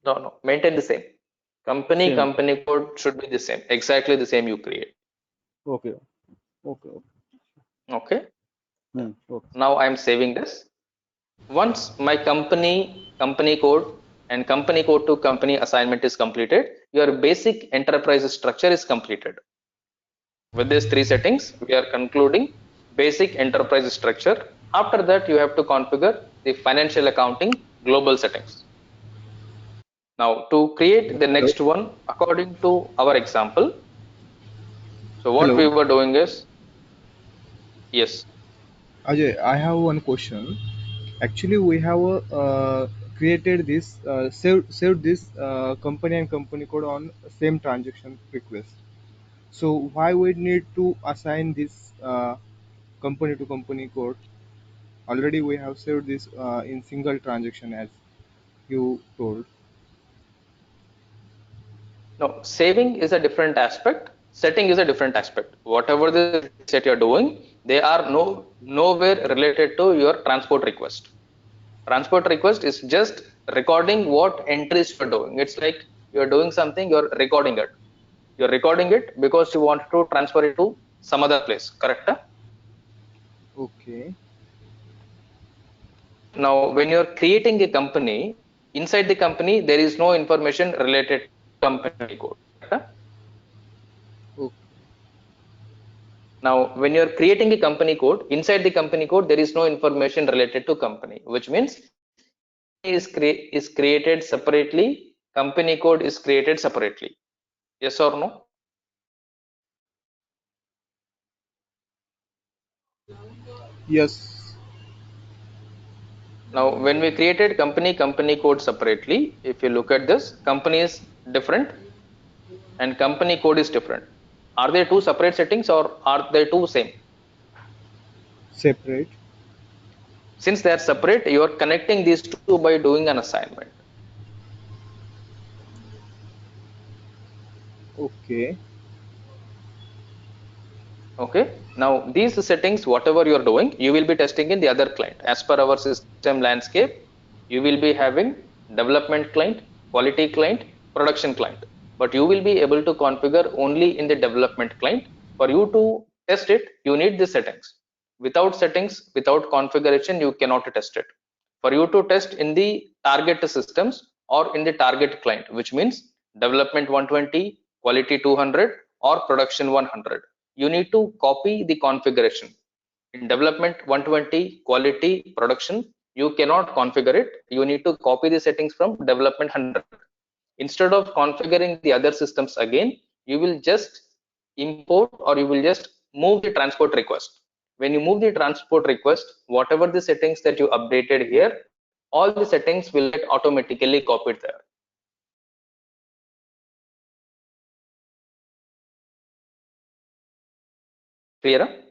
No. Maintain the same. Same. Company code should be the same. Exactly the same you create. Okay. Okay. Okay. Okay. Now I am saving this. Once my company code and company code to company assignment is completed, your basic enterprise structure is completed. With these three settings, we are concluding basic enterprise structure. After that, you have to configure the financial accounting global settings. Now, to create the next one according to our example, so what we Hello, were doing is, yes, Ajay. I have one question. Actually, we have created this, saved this company and company code on same transaction request. So why we need to assign this company to company code? Already we have saved this in single transaction as you told. no, saving is a different aspect, setting is a different aspect. Whatever the set you're doing, they are nowhere related to your transport request. Transport request is just recording what entries you're doing. It's like you're doing something, you're recording it. You're recording it because you want to transfer it to some other place, correct? Okay. Now, when you're creating a company, inside the company, there is no information related to company code. Correct? Okay. Now, when you're creating a company code, inside the company code, there is no information related to company, which means is created separately, company code is created separately. Yes or no? Yes. Now, when we created company code separately, if you look at this, company is different and company code is different. Are they two separate settings or are they two same? Separate. Since they are separate, you are connecting these two by doing an assignment. Okay. Okay. Now, these settings, whatever you are doing, you will be testing in the other client. As per our system landscape, you will be having development client, quality client, production client. But you will be able to configure only in the development client. For you to test it, you need the settings. Without settings, without configuration, you cannot test it. For you to test in the target systems or in the target client, which means development 120, quality 200, or production 100, you need to copy the configuration. In development 120, quality, production, you cannot configure it. You need to copy the settings from development 100. Instead of configuring the other systems again, you will just import or you will just move the transport request. When you move the transport request, whatever the settings that you updated here, all the settings will get automatically copied there. Clear?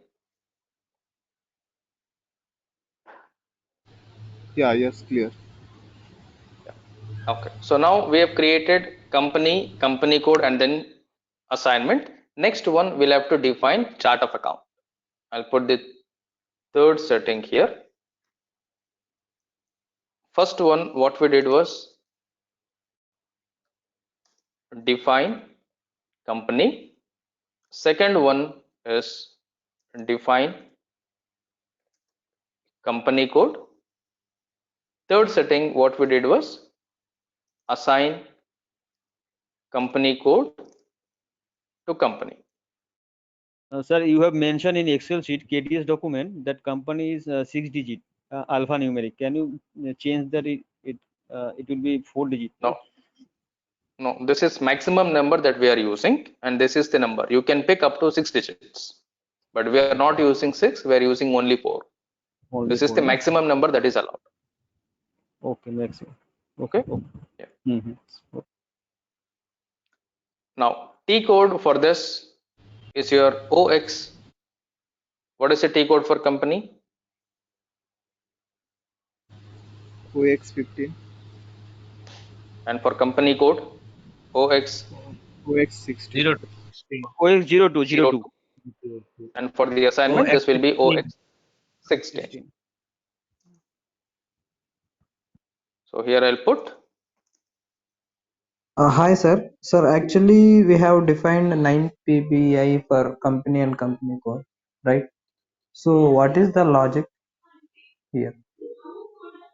Yeah. Yes. Clear. Okay. So now we have created company code, and then assignment. Next one, we'll have to define chart of account. I'll put the third setting here. First one, what we did was define company. Second one is define company code. Third setting, what we did was assign company code to company. Sir, you have mentioned in Excel sheet KDS document that company is 6-digit alphanumeric. Can you change that? It will be 4-digit. No, no, this is maximum number that we are using, and this is the number. You can pick up to 6 digits, but we are not using 6. We are using only 4. Only This is 4, the no? maximum number that is allowed. Okay, maximum. Okay. Yeah. Okay. Now T code for this is your OX. What is the T code for company? OX15, And for company code, OX OX16. 02. OX 02, 02. 02. And for the assignment, this will be OX16. 16. So here I'll put Hi sir. Sir, actually we have defined 9 PBI for company and company code, right? So what is the logic here?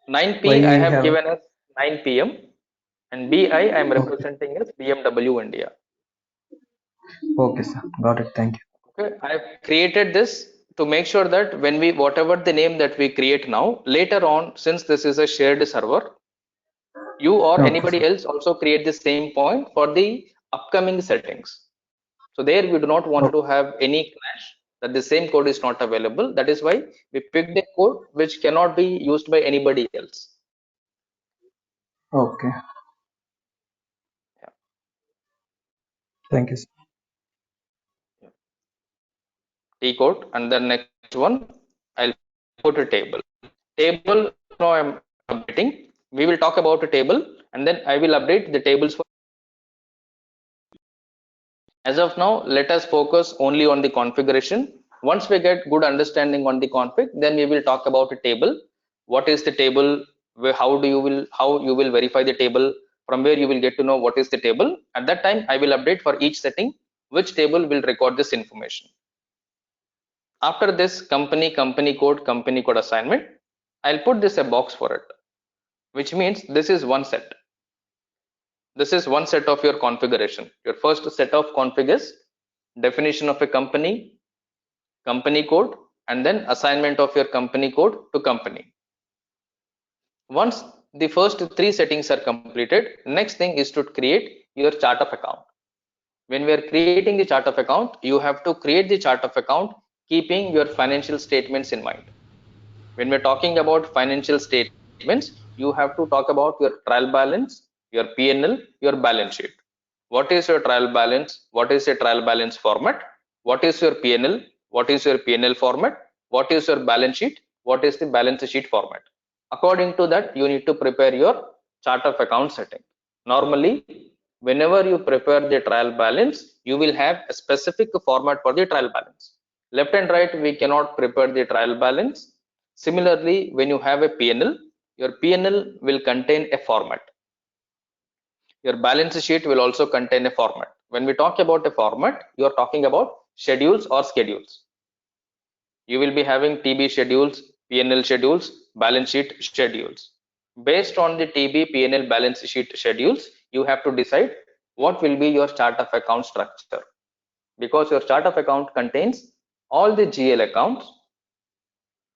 9P Why I we have have? given as 9 PM, and BI I am representing as BMW India. Okay sir, got it. Thank you. Okay, I have created this to make sure that when we, whatever the name that we create now, later on, since this is a shared server, you or Okay sir. anybody else also create the same point for the upcoming settings. So there we do not want to have any clash that the same code is not available. That is why we picked a code which cannot be used by anybody else. Okay. Yeah. Thank you sir. T code, and then next one I'll put a table. Table now I'm updating. We will talk about a table, and then I will update the tables for. As of now, let us focus only on the configuration. Once we get good understanding on the config, then we will talk about a table. What is the table? How you will verify the table? From where you will get to know what is the table. At that time, I will update for each setting which table will record this information. After this company code assignment, I'll put this a box for it, which means this is one set. This is one set of your configuration. Your first set of config is definition of a company code, and then assignment of your company code to company. Once the first 3 settings are completed, next thing is to create your chart of account. When we are creating the chart of account, you have to create the chart of account keeping your financial statements in mind. When we're talking about financial statements, you have to talk about your trial balance, your P&L, your balance sheet. What is your trial balance? What is your trial balance format? What is your P&L? What is your P&L format? What is your balance sheet? What is the balance sheet format? According to that, you need to prepare your chart of account setting. Normally, whenever you prepare the trial balance, you will have a specific format for the trial balance. Left and right, we cannot prepare the trial balance. Similarly, when you have a P&L, your P&L will contain a format. Your balance sheet will also contain a format. When we talk about a format, you are talking about schedules or schedules. You will be having TB schedules, P&L schedules, balance sheet schedules. Based on the TB, P&L, balance sheet schedules, you have to decide what will be your chart of account structure. Because your chart of account contains all the GL accounts,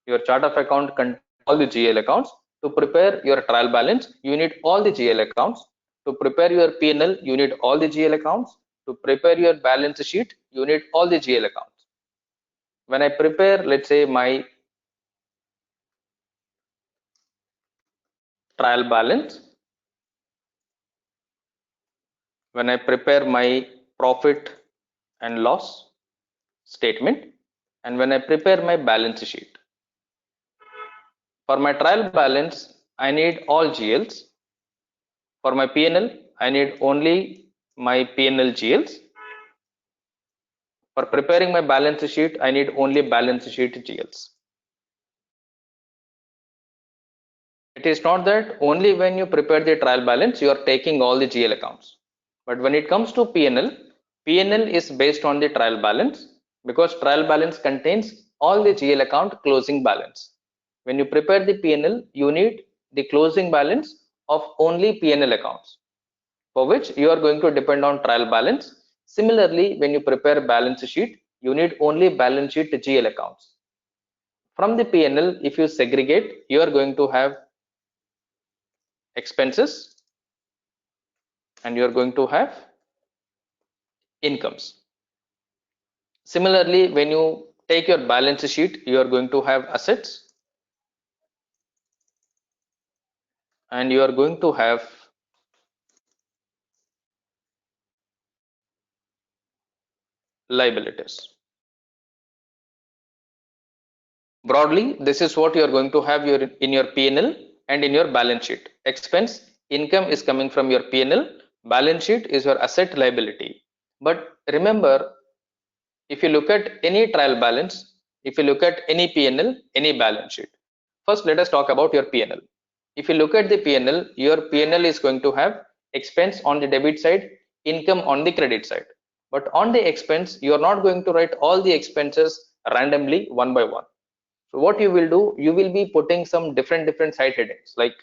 your chart of account contains all the GL accounts. To prepare your trial balance, you need all the GL accounts. To prepare your P&L, you need all the GL accounts. To prepare your balance sheet, you need all the GL accounts. When I prepare, let's say, my trial balance, when I prepare my profit and loss statement, and when I prepare my balance sheet. For my trial balance, I need all GLs. For my P&L, I need only my P&L GLs. For preparing my balance sheet, I need only balance sheet GLs. It is not that only when you prepare the trial balance, you are taking all the GL accounts. But when it comes to P&L, P&L is based on the trial balance because trial balance contains all the GL account closing balance. When you prepare the P&L, you need the closing balance of only P&L accounts. for which you are going to depend on trial balance. Similarly, when you prepare balance sheet, you need only balance sheet GL accounts. From the P&L, if you segregate, you are going to have expenses and you are going to have incomes. Similarly, when you take your balance sheet, you are going to have assets and you are going to have liabilities. Broadly, this is what you are going to have in your P&L and in your balance sheet. Expense, income is coming from your P&L, balance sheet is your asset liability. But remember, if you look at any trial balance, if you look at any P&L, any balance sheet. First, let us talk about your P&L. If you look at the P&L, your P&L is going to have expense on the debit side, income on the credit side. But on the expense, you are not going to write all the expenses randomly one by one. So what you will do, you will be putting some different side headings like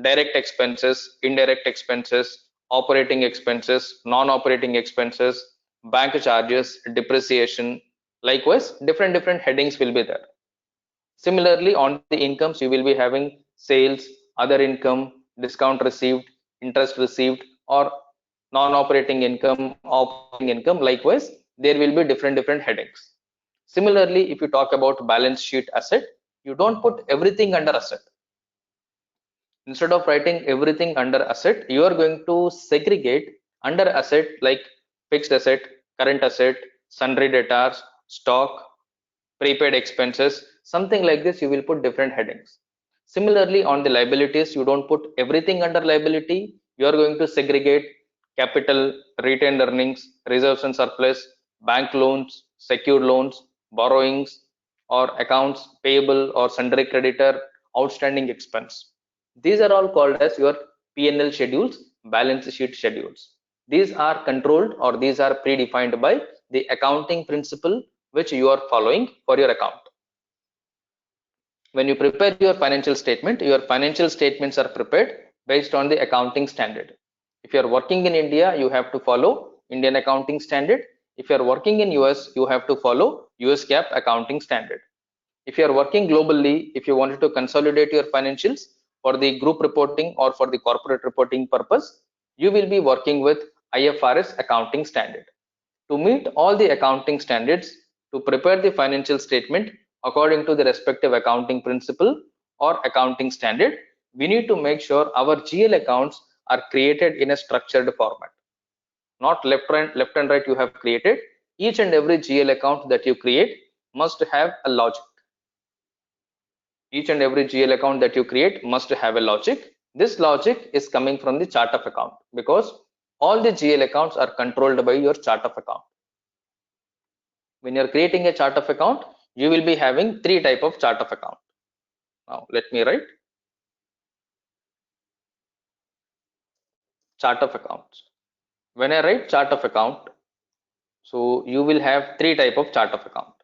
direct expenses, indirect expenses, operating expenses, non-operating expenses, bank charges, depreciation. Likewise, different headings will be there. Similarly, on the incomes, you will be having sales, other income, discount received, interest received, or non-operating income, operating income. Likewise, there will be different headings. Similarly, if you talk about balance sheet asset, you don't put everything under asset. Instead of writing everything under asset, you are going to segregate under asset like fixed asset, current asset, sundry debtors, stock, prepaid expenses, something like this. You will put different headings. Similarly, on the liabilities, you don't put everything under liability. You are going to segregate capital, retained earnings, reserves and surplus, bank loans, secured loans, borrowings, or accounts payable or sundry creditor, outstanding expense. These are all called as your P&L schedules, balance sheet schedules. These are controlled or these are predefined by the accounting principle which you are following for your account. When you prepare your financial statements are prepared based on the accounting standard. If you are working in India, you have to follow Indian accounting standard. If you are working in US, you have to follow US GAAP accounting standard. If you are working globally, if you wanted to consolidate your financials for the group reporting or for the corporate reporting purpose, you will be working with IFRS accounting standard. To meet all the accounting standards, to prepare the financial statement according to the respective accounting principle or accounting standard, we need to make sure our GL accounts are created in a structured format. Not left and right you have created. Each and every GL account that you create must have a logic. Each and every GL account that you create must have a logic. This logic is coming from the chart of account because all the GL accounts are controlled by your chart of account. When you're creating a chart of account, you will be having three type of chart of account. Now let me write chart of accounts. When I write chart of account, so you will have three type of chart of account.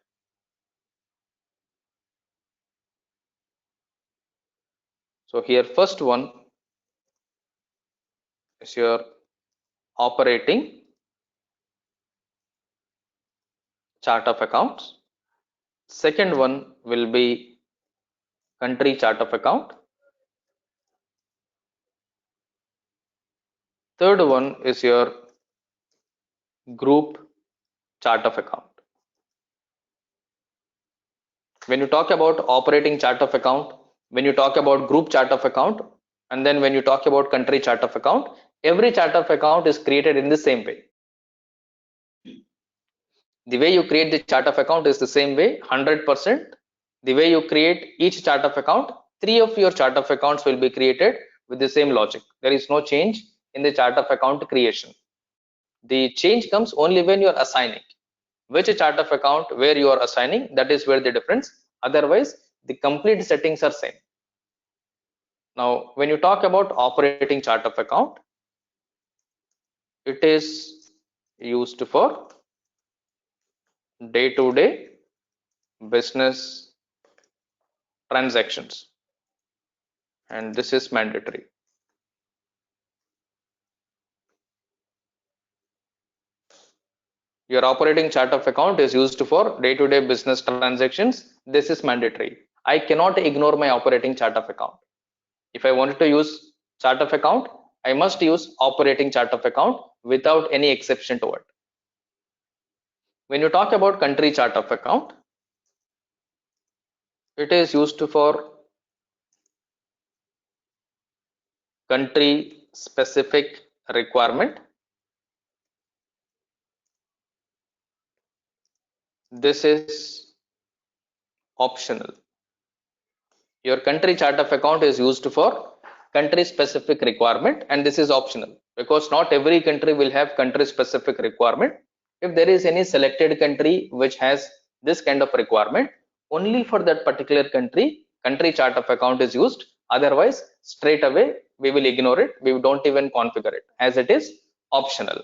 So here first one is your operating chart of accounts. Second one will be country chart of account. Third one is your group chart of account. When you talk about operating chart of account, when you talk about group chart of account, and then when you talk about country chart of account, every chart of account is created in the same way. The way you create the chart of account is the same way, 100%. The way you create each chart of account, three of your chart of accounts will be created with the same logic. There is no change in the chart of account creation. The change comes only when you are assigning. Which chart of account where you are assigning, that is where the difference. Otherwise, the complete settings are same. Now, when you talk about operating chart of account, it is used for day-to-day business transactions, and this is mandatory. Your operating chart of account is used for day-to-day business transactions. This is mandatory. I cannot ignore my operating chart of account. If I wanted to use chart of account, I must use operating chart of account without any exception to it. When you talk about country chart of account, it is used for country specific requirement. This is optional. Your country chart of account is used for country specific requirement, and this is optional because not every country will have country specific requirement. If there is any selected country which has this kind of requirement, only for that particular country chart of account is used. Otherwise, straight away we will ignore it. We don't even configure it as it is optional.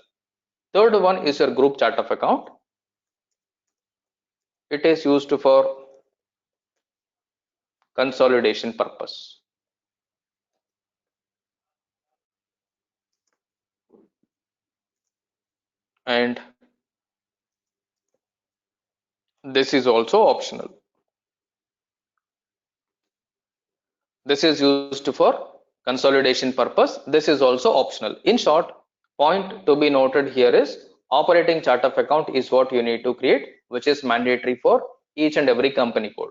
Third one is your group chart of account. It is used for consolidation purpose. And this is also optional. This is used for consolidation purpose. This is also optional. In short, point to be noted here is operating chart of account is what you need to create, which is mandatory for each and every company code.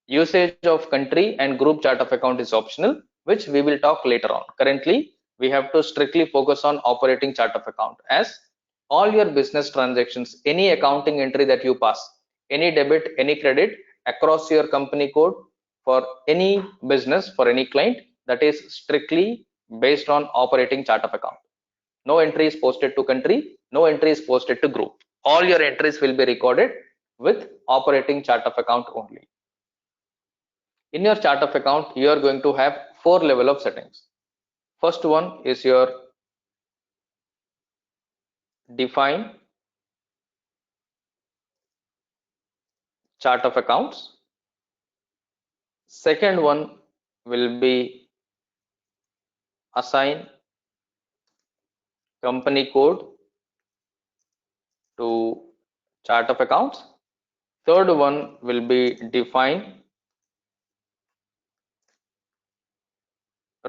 Usage of country and group chart of account is optional, which we will talk later on. Currently, we have to strictly focus on operating chart of account, as all your business transactions, any accounting entry that you pass, any debit, any credit across your company code for any business, for any client, that is strictly based on operating chart of account. No entry is posted to country, no entry is posted to group. All your entries will be recorded with operating chart of account only. In your chart of account, you are going to have 4 level of settings. First one is your define chart of accounts. Second one will be assign company code to chart of accounts. Third one will be define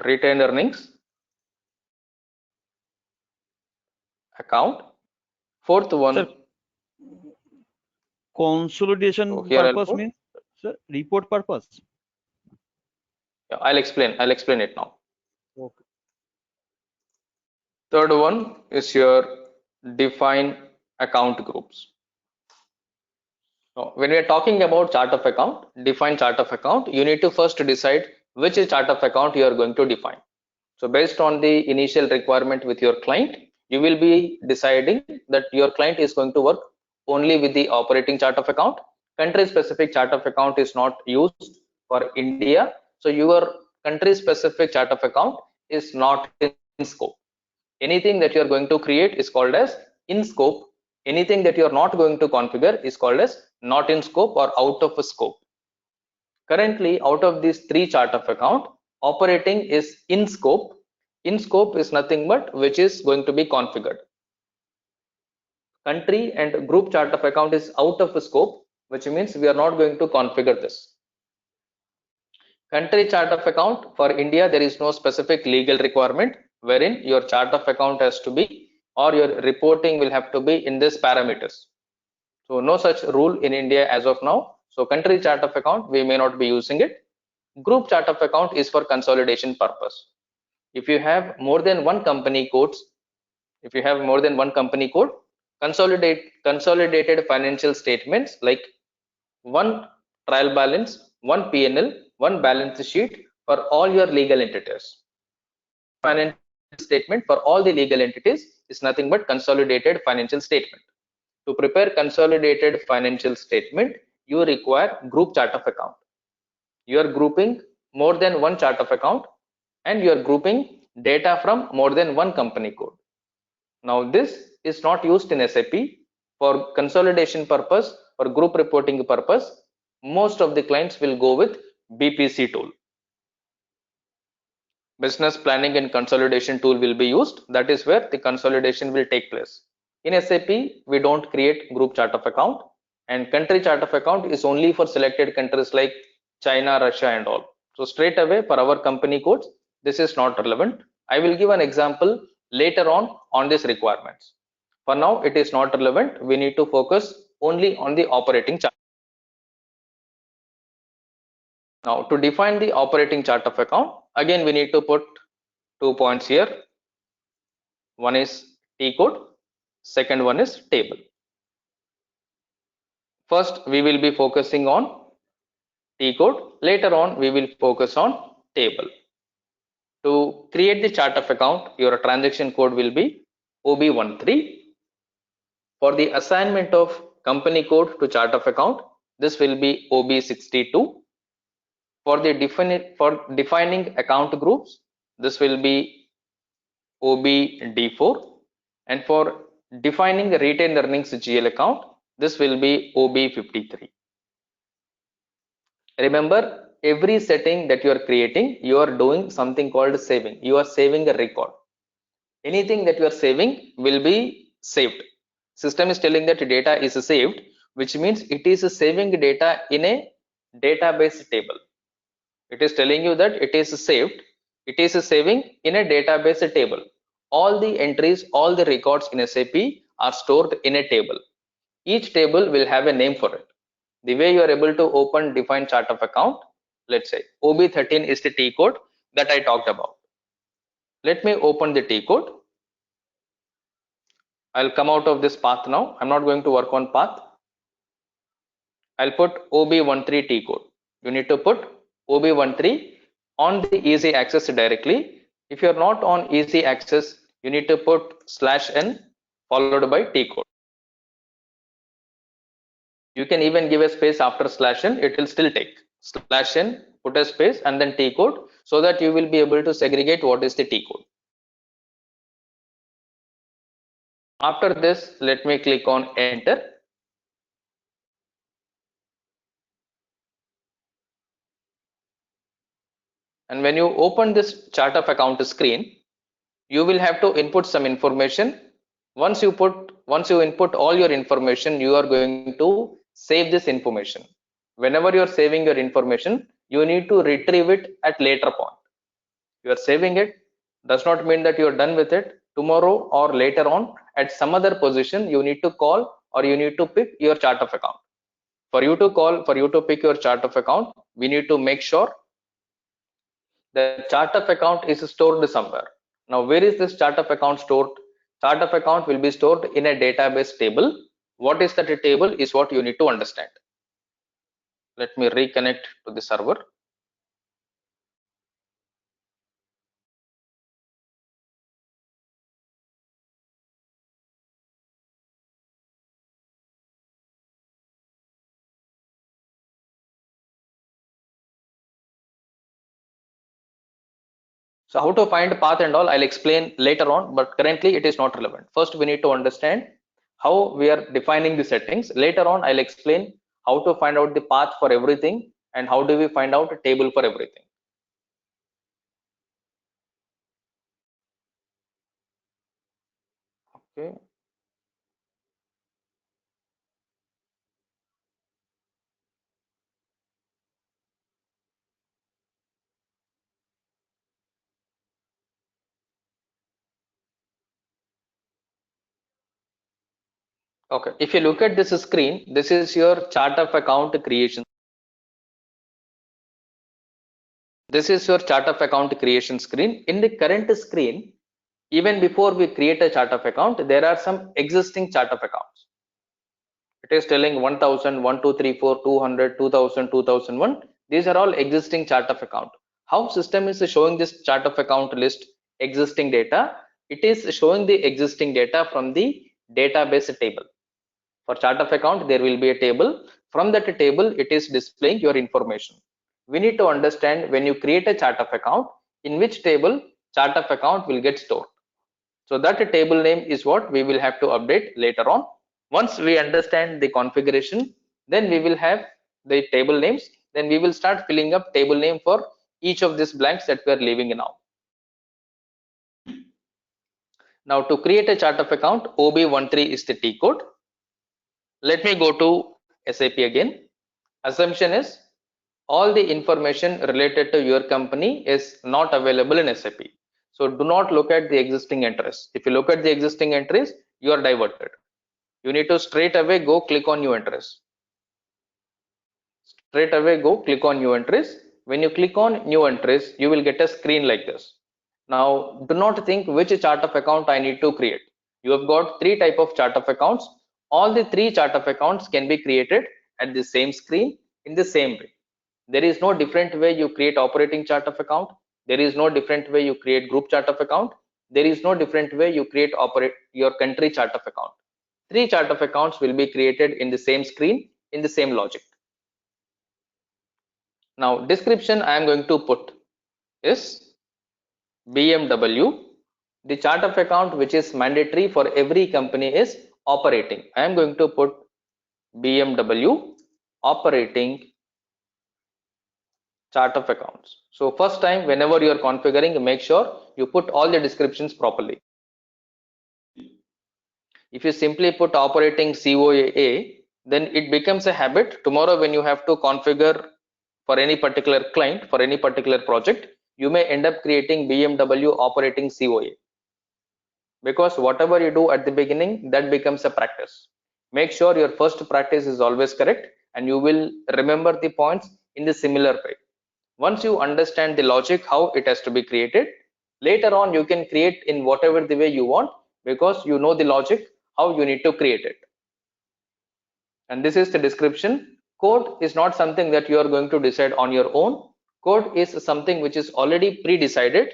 retained earnings account. Fourth one, Sir, consolidation so here I'll purpose put, means, sir, report purpose. yeah, I'll explain it now. Okay. Third one is your define account groups. When we are talking about chart of account, define chart of account, you need to first decide which chart of account you are going to define. So based on the initial requirement with your client, you will be deciding that your client is going to work only with the operating chart of account. Country specific chart of account is not used for India. So your country specific chart of account is not in scope. Anything that you are going to create is called as in scope. Anything that you are not going to configure is called as not in scope or out of scope. Currently, out of these 3 chart of account, operating is in scope. In scope is nothing but which is going to be configured. Country and group chart of account is out of scope, which means we are not going to configure this. Country chart of account for India, there is no specific legal requirement wherein your chart of account has to be, or your reporting will have to be in this parameters. So no such rule in India as of now. So country chart of account, we may not be using it. Group chart of account is for consolidation purpose. If you have more than one company codes, consolidated financial statements like one trial balance, one P&L, one balance sheet for all your legal entities. Financial statement for all the legal entities is nothing but consolidated financial statement. To prepare consolidated financial statement, you require group chart of account. You are grouping more than one chart of account and you are grouping data from more than one company code. Now this is not used in SAP for consolidation purpose or group reporting purpose. Most of the clients will go with BPC tool. Business planning and consolidation tool will be used. That is where the consolidation will take place. In SAP, we don't create group chart of account, and country chart of account is only for selected countries like China, Russia, and all. So straight away for our company codes, this is not relevant. I will give an example later on this requirements. For now, it is not relevant. We need to focus only on the operating chart. Now, to define the operating chart of account, again we need to put 2 points here. One is T code, second one is table. First, we will be focusing on T code. Later on, we will focus on table. To create the chart of account, your transaction code will be OB13. For the assignment of company code to chart of account, this will be OB62. For defining account groups, this will be OB-D4, and for defining retained earnings GL account, this will be OB-53. Remember, every setting that you are creating, you are doing something called saving. You are saving a record. Anything that you are saving will be saved. System is telling that data is saved, which means it is saving data in a database table. It is telling you that it is saved. It is saving in a database table. All the entries, all the records in SAP are stored in a table. Each table will have a name for it. The way you are able to open define chart of account, let's say OB13 is the T code that I talked about. Let me open the T code. I'll come out of this path now. I'm not going to work on path. I'll put OB13 T code. You need to put OB13 on the easy access directly. If you're not on easy access, you need to put /n followed by T code. You can even give a space after /n, it will still take /n, put a space and then T code, so that you will be able to segregate what is the T code. After this, let me click on enter. And when you open this chart of account screen, you will have to input some information. Once you input all your information, you are going to save this information. Whenever you are saving your information, you need to retrieve it at later point. You are saving it does not mean that you are done with it. Tomorrow or later on, at some other position, you need to call or you need to pick your chart of account. For you to pick your chart of account, we need to make sure the chart of account is stored somewhere. Now, where is this chart of account stored? Chart of account will be stored in a database table. What is that table is what you need to understand. Let me reconnect to the server. So how to find path and all, I'll explain later on, but currently it is not relevant. First, we need to understand how we are defining the settings. Later on, I'll explain how to find out the path for everything and how do we find out a table for everything. Okay. Okay. If you look at this screen, this is your chart of account creation. This is your chart of account creation screen. In the current screen, even before we create a chart of account, there are some existing chart of accounts. It is telling 1000, 1, 2, 3, 4, 200, 2000, 2001. These are all existing chart of account. How system is showing this chart of account list existing data? It is showing the existing data from the database table. For chart of account, there will be a table. From that table, it is displaying your information. We need to understand when you create a chart of account, in which table chart of account will get stored. So that table name is what we will have to update later on. Once we understand the configuration, then we will have the table names. Then we will start filling up table name for each of these blanks that we are leaving now. Now to create a chart of account, OB13 is the T code. Let me go to SAP again. Assumption is all the information related to your company is not available in SAP. So do not look at the existing entries. If you look at the existing entries, you are diverted. You need to straight away go click on new entries. Straight away go click on new entries. When you click on new entries, you will get a screen like this. Now do not think which chart of account I need to create. You have got three type of chart of accounts. All the three chart of accounts can be created at the same screen in the same way. There is no different way you create operating chart of account. There is no different way you create group chart of account. There is no different way you create your country chart of account. Three chart of accounts will be created in the same screen in the same logic. Now description I am going to put is BMW. The chart of account which is mandatory for every company is operating. I am going to put BMW operating chart of accounts. So first time whenever you are configuring, make sure you put all the descriptions properly. If you simply put operating COA, then it becomes a habit. Tomorrow when you have to configure for any particular client, for any particular project, you may end up creating BMW operating COA. Because whatever you do at the beginning, that becomes a practice. Make sure your first practice is always correct and you will remember the points in the similar way. Once you understand the logic, how it has to be created, later on you can create in whatever the way you want because you know the logic, how you need to create it. And this is the description. Code is not something that you are going to decide on your own. Code is something which is already pre-decided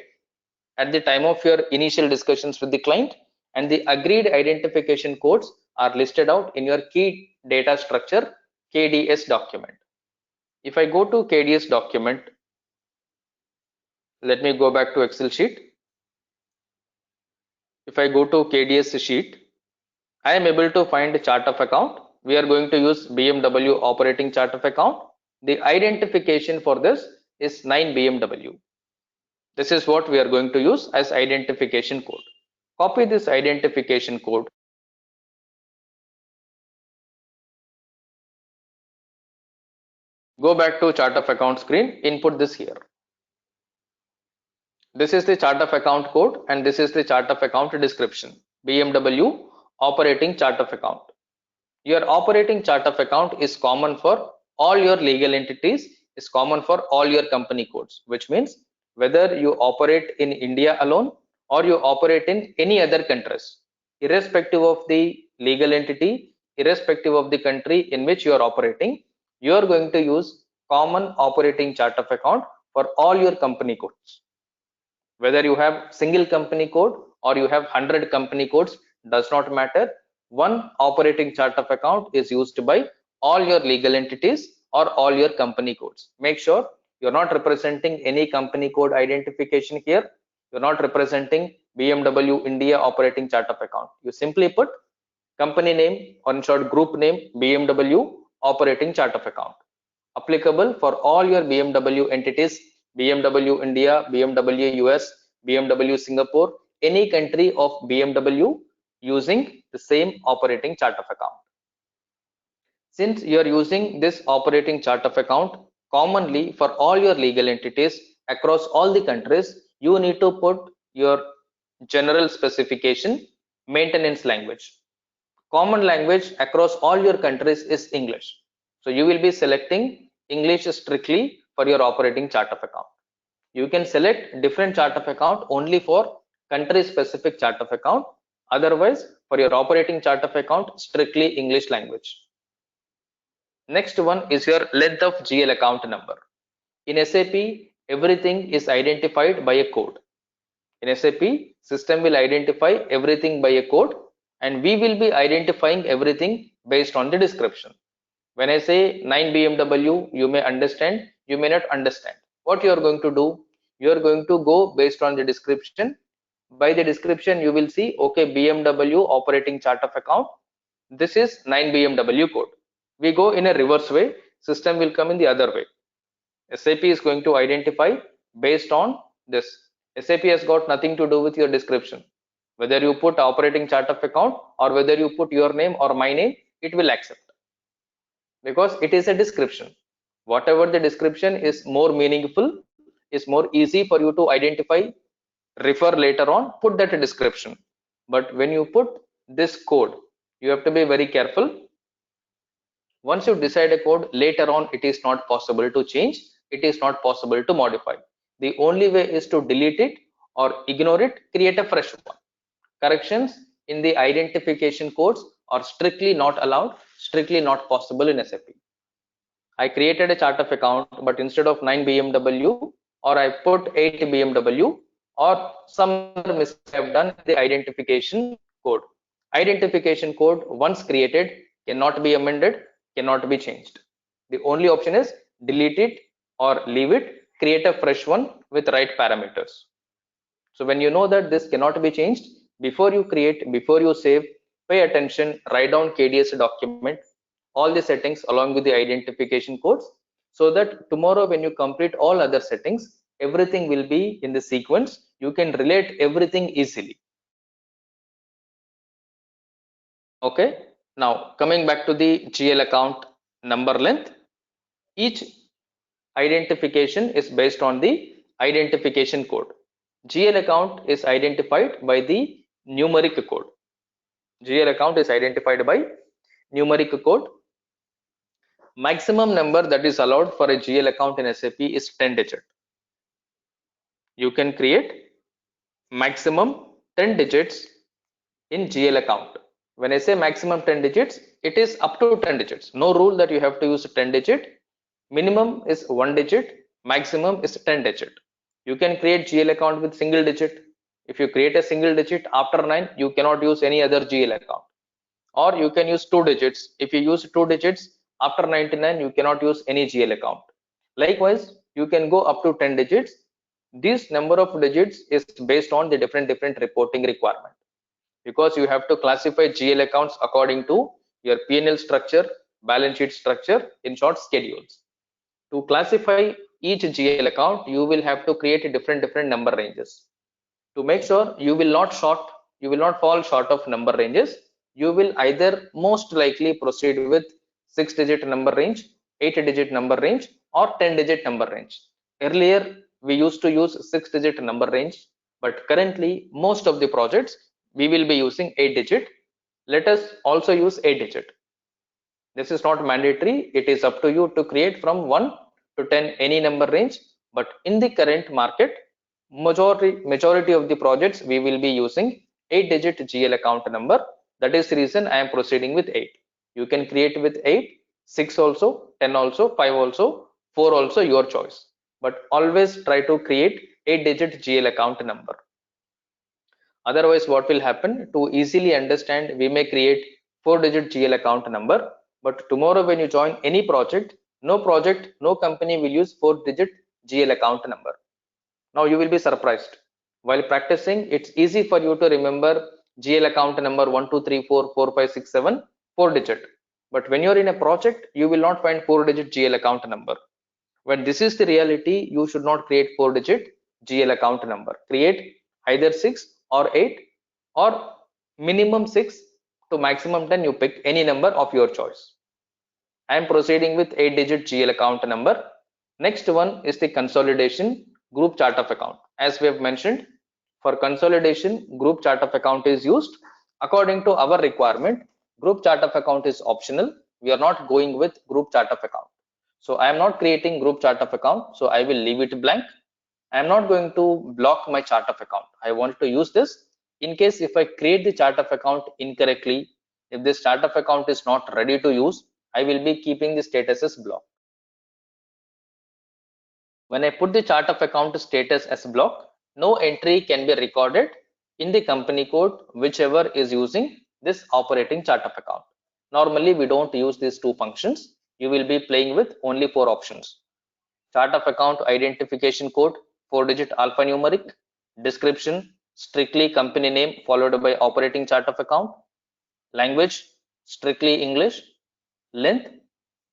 at the time of your initial discussions with the client, and the agreed identification codes are listed out in your key data structure KDS document. If I go to KDS document, let me go back to Excel sheet. If I go to KDS sheet, I am able to find a chart of account. We are going to use BMW operating chart of account. The identification for this is 9BMW. This is what we are going to use as identification code. Copy this identification code. Go back to chart of account screen, input this here. This is the chart of account code and this is the chart of account description. BMW operating chart of account. Your operating chart of account is common for all your legal entities, is common for all your company codes, which means whether you operate in India alone or you operate in any other countries, irrespective of the legal entity, irrespective of the country in which you are operating, you are going to use common operating chart of account for all your company codes. Whether you have single company code or you have 100 company codes, does not matter. One operating chart of account is used by all your legal entities or all your company codes. Make sure you're not representing any company code identification here. You're not representing BMW India operating chart of account. You simply put company name or in short group name BMW operating chart of account. Applicable for all your BMW entities, BMW India, BMW US, BMW Singapore, any country of BMW using the same operating chart of account. Since you are using this operating chart of account commonly for all your legal entities across all the countries, you need to put your general specification maintenance language. Common language across all your countries is English. So you will be selecting English strictly for your operating chart of account. You can select different chart of account only for country specific chart of account. Otherwise, for your operating chart of account, strictly English language. Next one is your length of GL account number. In SAP, everything is identified by a code. In SAP, system will identify everything by a code and we will be identifying everything based on the description. When I say 9 BMW, you may understand, you may not understand. What you are going to do, you are going to go based on the description. By the description, you will see, okay, BMW operating chart of account. This is 9 BMW code. We go in a reverse way, system will come in the other way. SAP is going to identify based on this. SAP has got nothing to do with your description. Whether you put operating chart of account or whether you put your name or my name, it will accept, because it is a description. Whatever the description is more meaningful, is more easy for you to identify, refer later on, put that description. But when you put this code, you have to be very careful. Once you decide a code, later on it is not possible to change, it is not possible to modify. The only way is to delete it or ignore it, create a fresh one. Corrections in the identification codes are strictly not allowed, strictly not possible in SAP. I created a chart of account, but instead of 9 BMW, or I put 8 BMW, or some other mistake I have done in the identification code. Identification code once created cannot be amended, cannot be changed. The only option is delete it or leave it, create a fresh one with right parameters. So when you know that this cannot be changed, before you create, before you save, pay attention, write down KDS document, all the settings along with the identification codes, so that tomorrow when you complete all other settings, everything will be in the sequence. You can relate everything easily. Okay. Now coming back to the GL account number length, each identification is based on the identification code. GL account is identified by the numeric code. GL account is identified by numeric code. Maximum number that is allowed for a GL account in SAP is 10 digit. You can create maximum 10 digits in GL account. When I say maximum 10 digits, it is up to 10 digits. No rule that you have to use 10 digit. Minimum is 1 digit, maximum is 10 digit. You can create GL account with single digit. If you create a single digit after 9, you cannot use any other GL account. Or you can use 2 digits. If you use 2 digits after 99, you cannot use any GL account. Likewise, you can go up to 10 digits. This number of digits is based on the different reporting requirement, because you have to classify GL accounts according to your P&L structure, balance sheet structure, in short, schedules. To classify each GL account, you will have to create different number ranges. To make sure you will not fall short of number ranges, you will either most likely proceed with 6-digit number range, 8-digit number range, or 10-digit number range. Earlier we used to use 6-digit number range, but currently most of the projects we will be using 8-digit. Let us also use 8-digit. This is not mandatory, it is up to you to create from 1 to 10 any number range, but in the current market, majority of the projects we will be using 8-digit GL account number. That is the reason I am proceeding with 8. You can create with 8, 6 also, 10 also, 5 also, 4 also, your choice, but always try to create 8-digit GL account number. Otherwise what will happen, to easily understand, we may create 4-digit GL account number, but tomorrow when you join any project, no company will use 4-digit GL account number. Now you will be surprised. While practicing, it's easy for you to remember GL account number 1, 2, 3, 4, 4, 5, 6, 7, 4-digit. But when you're in a project, you will not find 4-digit GL account number. When this is the reality, you should not create 4-digit GL account number. Create either 6 or 8, or minimum 6 to maximum 10, you pick any number of your choice. I am proceeding with 8-digit GL account number. Next one is the consolidation group chart of account. As we have mentioned, for consolidation, group chart of account is used. According to our requirement, group chart of account is optional. We are not going with group chart of account. So I am not creating group chart of account, so I will leave it blank. I am not going to block my chart of account. I want to use this. In case if I create the chart of account incorrectly, if this chart of account is not ready to use, I will be keeping the status as block. When I put the chart of account status as block, no entry can be recorded in the company code whichever is using this operating chart of account. Normally we don't use these two functions. You will be playing with only 4 options. Chart of account identification code, 4-digit alphanumeric, description, strictly company name followed by operating chart of account, language, strictly English, length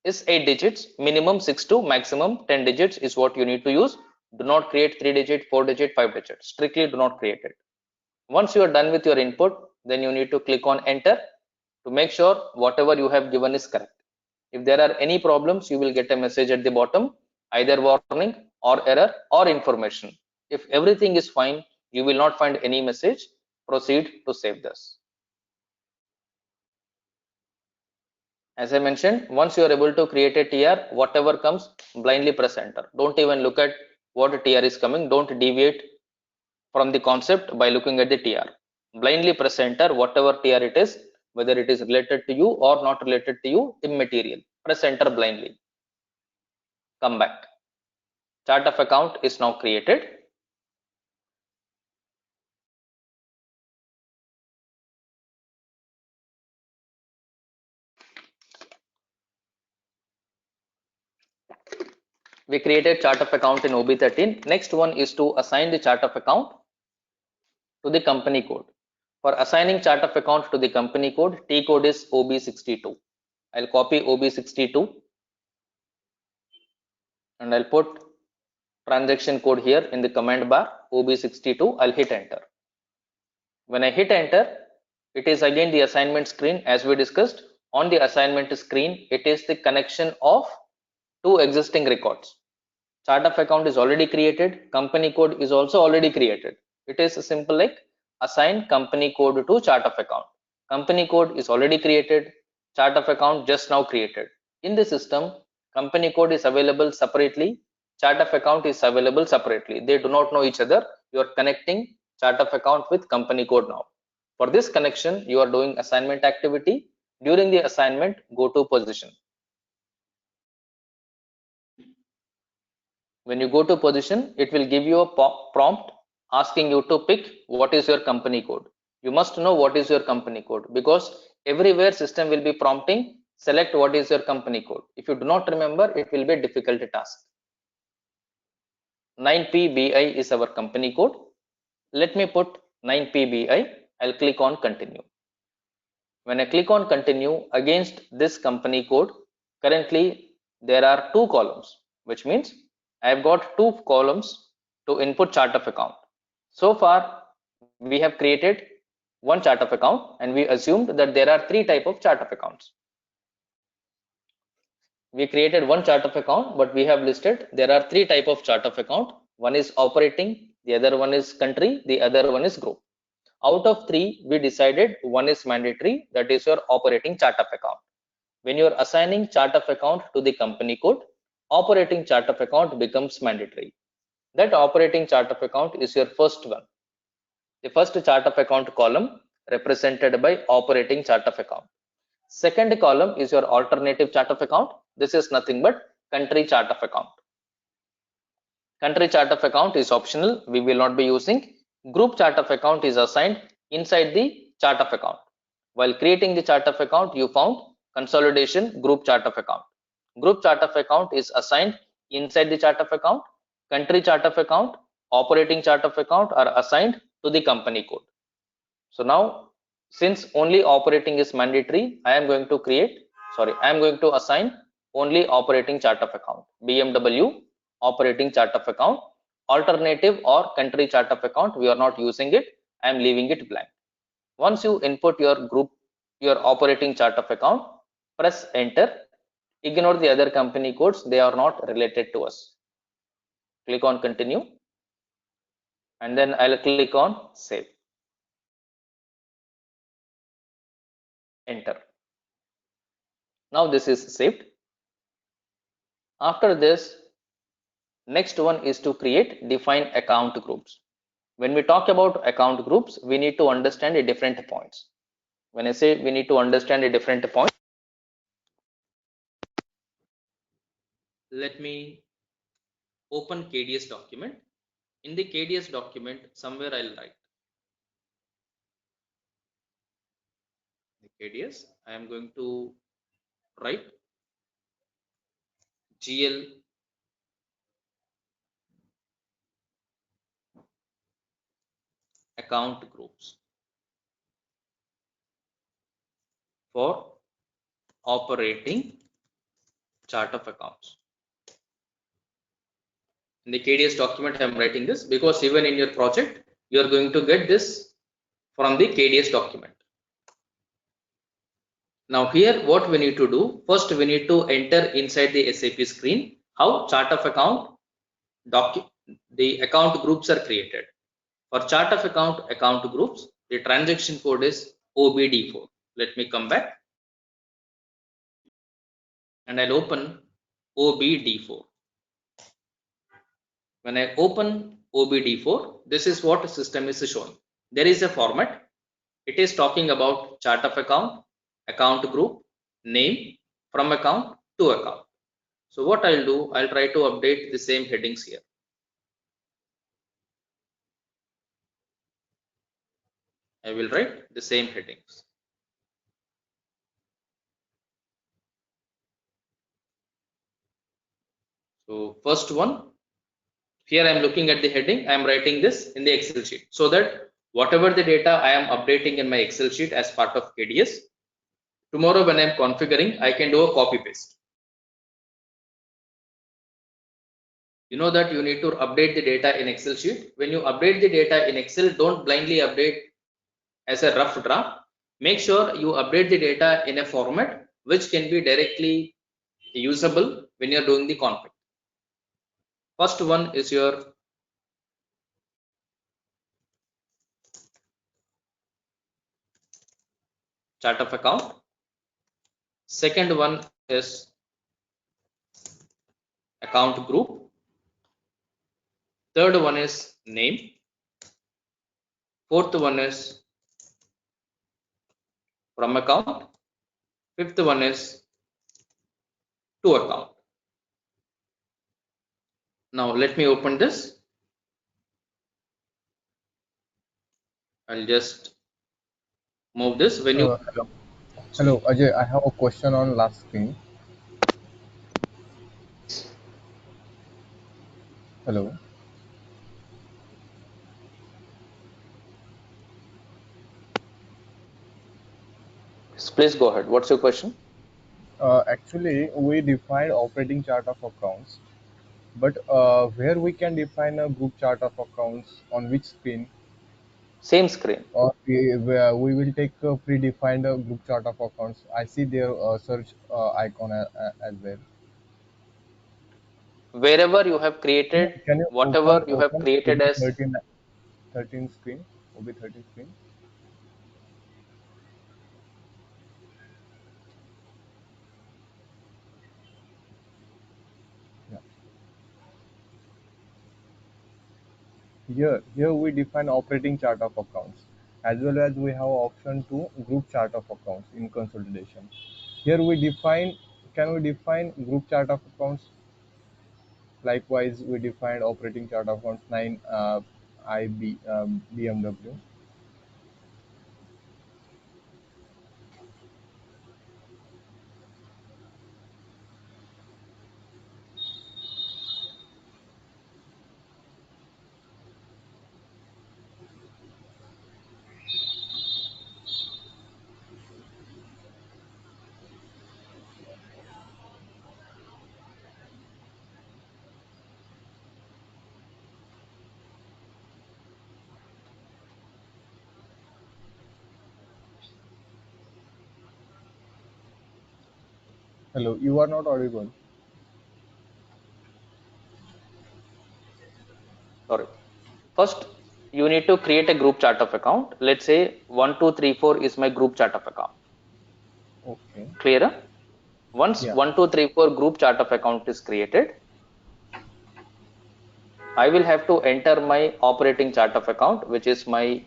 is 8 digits, minimum 6 to maximum 10 digits is what you need to use. Do not create 3-digit, 4-digit, 5-digit. Strictly do not create it. Once you are done with your input, then you need to click on enter to make sure whatever you have given is correct. If there are any problems, you will get a message at the bottom, either warning or error or information. If everything is fine, you will not find any message. Proceed to save this. As I mentioned, once you are able to create a TR, whatever comes, blindly press enter. Don't even look at what TR is coming. Don't deviate from the concept by looking at the TR. Blindly press enter, whatever TR it is, whether it is related to you or not related to you, immaterial. Press enter blindly. Come back. Chart of account is now created. We created chart of account in OB13. Next one is to assign the chart of account to the company code. For assigning chart of account to the company code, T code is OB62. I'll copy OB62 and I'll put transaction code here in the command bar, OB62. I'll hit enter. When I hit enter, it is again the assignment screen as we discussed. On the assignment screen, it is the connection of two existing records. Chart of account is already created. Company code is also already created. It is simple like assign company code to chart of account. Company code is already created. Chart of account just now created. In the system, company code is available separately. Chart of account is available separately. They do not know each other. You are connecting chart of account with company code now. For this connection, you are doing assignment activity. During the assignment, go to position. When you go to position, it will give you a prompt asking you to pick what is your company code. You must know what is your company code because everywhere system will be prompting select what is your company code. If you do not remember, it will be a difficult task. 9PBI is our company code. Let me put 9PBI. I'll click on continue. When I click on continue against this company code, currently there are two columns, which means I've got two columns to input chart of account. So far, we have created one chart of account and we assumed that there are three types of chart of accounts. We created one chart of account, but we have listed there are three types of chart of account. One is operating, the other one is country, the other one is group. Out of three, we decided one is mandatory, that is your operating chart of account. When you are assigning chart of account to the company code, operating chart of account becomes mandatory. That operating chart of account is your first one. The first chart of account column represented by operating chart of account. Second column is your alternative chart of account. This is nothing but country chart of account. Country chart of account is optional. We will not be using. Group chart of account is assigned inside the chart of account. While creating the chart of account, you found consolidation group chart of account. Group chart of account is assigned inside the chart of account. Country chart of account, operating chart of account are assigned to the company code. So now, since only operating is mandatory, I am going to assign only operating chart of account. BMW operating chart of account. Alternative or country chart of account, we are not using it. I am leaving it blank. Once you input your operating chart of account, press enter. Ignore the other company codes, they are not related to us. Click on continue and then I'll click on save. Enter. Now this is saved. After this, next one is to define account groups. When we talk about account groups, we need to understand the different points. When I say we need to understand the different points, let me open KDS document. In the KDS document, somewhere I'll write the KDS. I am going to write GL account groups for operating chart of accounts. In the KDS document, I am writing this because even in your project, you are going to get this from the KDS document. Now here what we need to do, first we need to enter inside the SAP screen how chart of account the account groups are created. For chart of account groups, the transaction code is OBD4. Let me come back and I'll open OBD4. When I open OBD4, this is what system is showing. There is a format. It is talking about chart of account group, name, from account to account. So what I'll do, I'll try to update the same headings here. I will write the same headings. So first one, here I am looking at the heading, I am writing this in the Excel sheet so that whatever the data I am updating in my Excel sheet as part of KDS, tomorrow when I am configuring, I can do a copy paste. You know that you need to update the data in Excel sheet. When you update the data in Excel, don't blindly update as a rough draft. Make sure you update the data in a format which can be directly usable when you are doing the config. First one is your chart of account. Second one is account group. Third one is name. Fourth one is from account. Fifth one is to account. Now let me open this. I'll just move this. When you Hello, Ajay. I have a question on last screen. Hello. please go ahead. What's your question? Actually, we defined operating chart of accounts, but where we can define a group chart of accounts on which screen, Same screen. or we will take a predefined group chart of accounts. I see their search icon as well. Wherever you have created, Can you whatever you have open created OB as 13 screen, OB13 screen? Yeah. Here we define operating chart of accounts, as well as we have option to group chart of accounts in consolidation. Here we define, can we define group chart of accounts? Likewise, we defined operating chart of accounts 9 BMW. Hello, you are not audible. sorry. First, you need to create a group chart of account. Let's say 1, 2, 3, 4 is my group chart of account. Okay. Clear? Once Yeah. 1, 2, 3, 4 group chart of account is created, I will have to enter my operating chart of account, which is my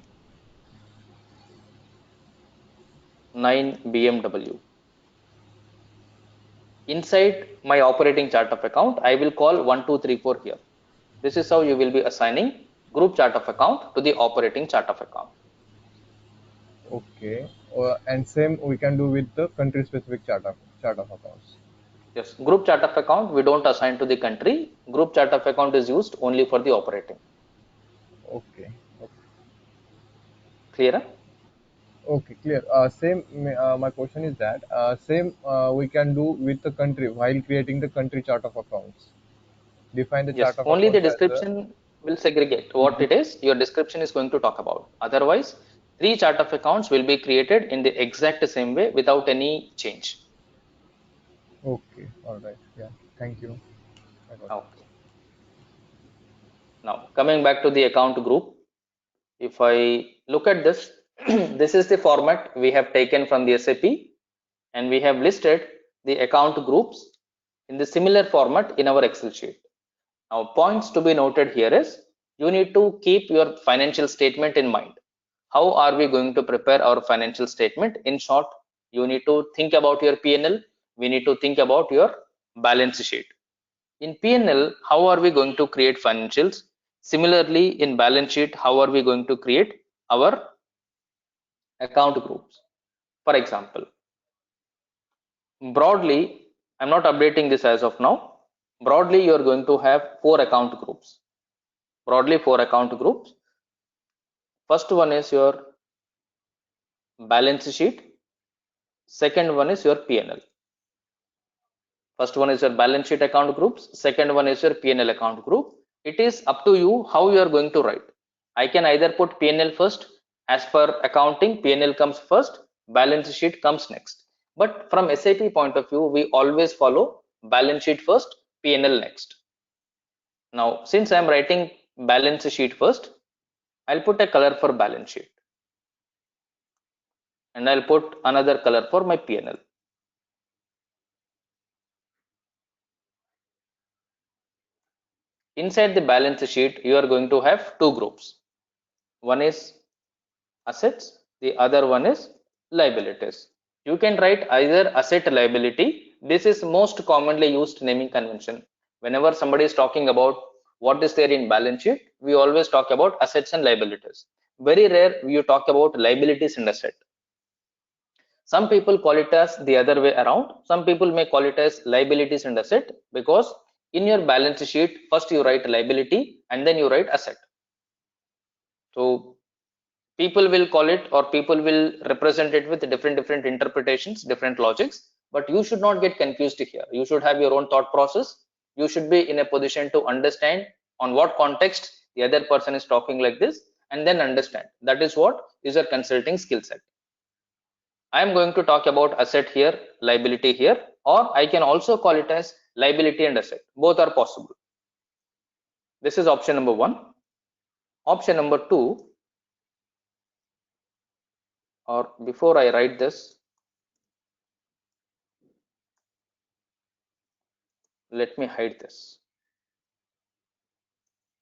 9 BMW. Inside my operating chart of account, I will call 1, 2, 3, 4 here. This is how you will be assigning group chart of account to the operating chart of account. Okay. And same we can do with the country specific chart of accounts. Yes, group chart of account we don't assign to the country. Group chart of account is used only for the operating. Okay. Clear? Okay, clear. My question is that same we can do with the country while creating the country chart of accounts. Define the chart Yes, of only the accounts as a description will segregate what it is your description is going to talk about. Otherwise, 3 chart of accounts will be created in the exact same way without any change. Okay, all right. Yeah, thank you. I got it. Okay. Now coming back to the account group, if I look at this, this is the format we have taken from the SAP, and we have listed the account groups in the similar format in our Excel sheet. Now points to be noted here is, you need to keep your financial statement in mind. How are we going to prepare our financial statement? In short, you need to think about your P&L. We need to think about your balance sheet. In P&L, how are we going to create financials? Similarly, in balance sheet, how are we going to create our account groups? For example, broadly, I'm not updating this as of now. Broadly, you're going to have 4 account groups. Broadly, 4 account groups. First one is your balance sheet. Second one is your P&L. First one is your balance sheet account groups. Second one is your P&L account group. It is up to you how you are going to write. I can either put P&L first. As per accounting, P&L comes first, balance sheet comes next. But from SAP point of view, we always follow balance sheet first, P&L next. Now, since I'm writing balance sheet first, I'll put a color for balance sheet. And I'll put another color for my P&L. Inside the balance sheet, you are going to have 2 groups. One is assets, the other one is liabilities. You can write either asset liability. This is most commonly used naming convention. Whenever somebody is talking about what is there in balance sheet, we always talk about assets and liabilities. Very rare you talk about liabilities and asset. Some people call it as the other way around. Some people may call it as liabilities and asset, because in your balance sheet, first you write liability and then you write asset. So people will call it, or people will represent it with different interpretations, different logics, but you should not get confused here. You should have your own thought process. You should be in a position to understand on what context the other person is talking like this, and then understand. That is what is your consulting skill set. I am going to talk about asset here, liability here, or I can also call it as liability and asset. Both are possible. This is option number 1. Option number 2, or before I write this, let me hide this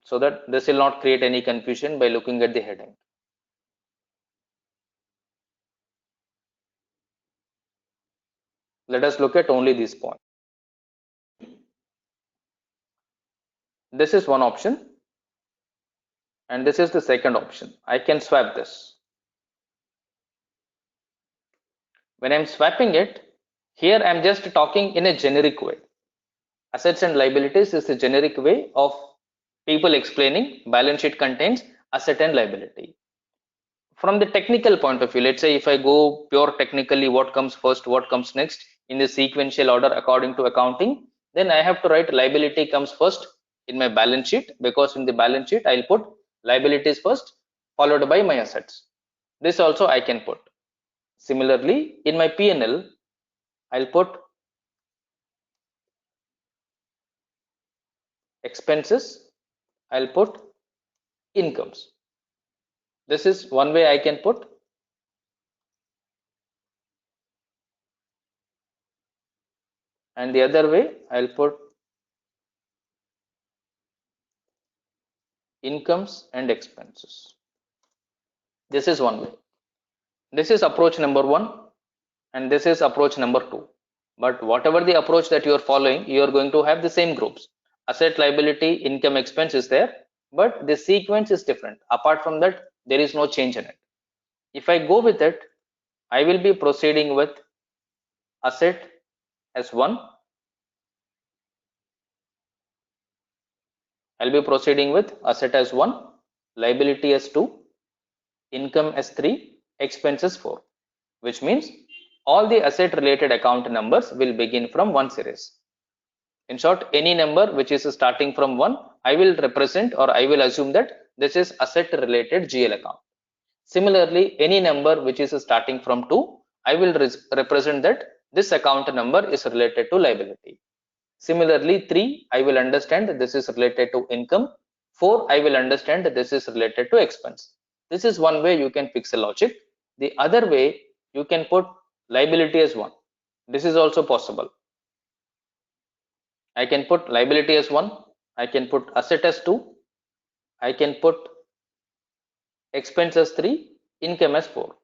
so that this will not create any confusion by looking at the heading. Let us look at only this point. This is one option, and this is the second option. I can swap this. When I'm swapping it, here I'm just talking in a generic way. Assets and liabilities is the generic way of people explaining balance sheet contains asset and liability. From the technical point of view, let's say if I go pure technically, what comes first, what comes next in the sequential order according to accounting, then I have to write liability comes first in my balance sheet, because in the balance sheet I'll put liabilities first followed by my assets. This also I can put. Similarly, in my P&L, I'll put expenses, I'll put incomes. This is one way I can put. And the other way, I'll put incomes and expenses. This is one way. This is approach number 1, and this is approach number 2. But whatever the approach that you are following, you are going to have the same groups. Asset, liability, income, expense is there, but the sequence is different. Apart from that, there is no change in it. If I go with it, I will be proceeding with asset as 1. I'll be proceeding with asset as 1, liability as 2, income as 3, expenses 4, which means all the asset related account numbers will begin from 1 series. In short, any number which is starting from 1, I will represent, or I will assume that this is asset related GL account. Similarly, any number which is starting from 2, I will represent that this account number is related to liability. Similarly, 3, I will understand that this is related to income. 4, I will understand that this is related to expense. This is one way you can fix a logic. The other way, you can put liability as 1. This is also possible. I can put liability as 1. I can put asset as 2. I can put expense as 3, income as 4.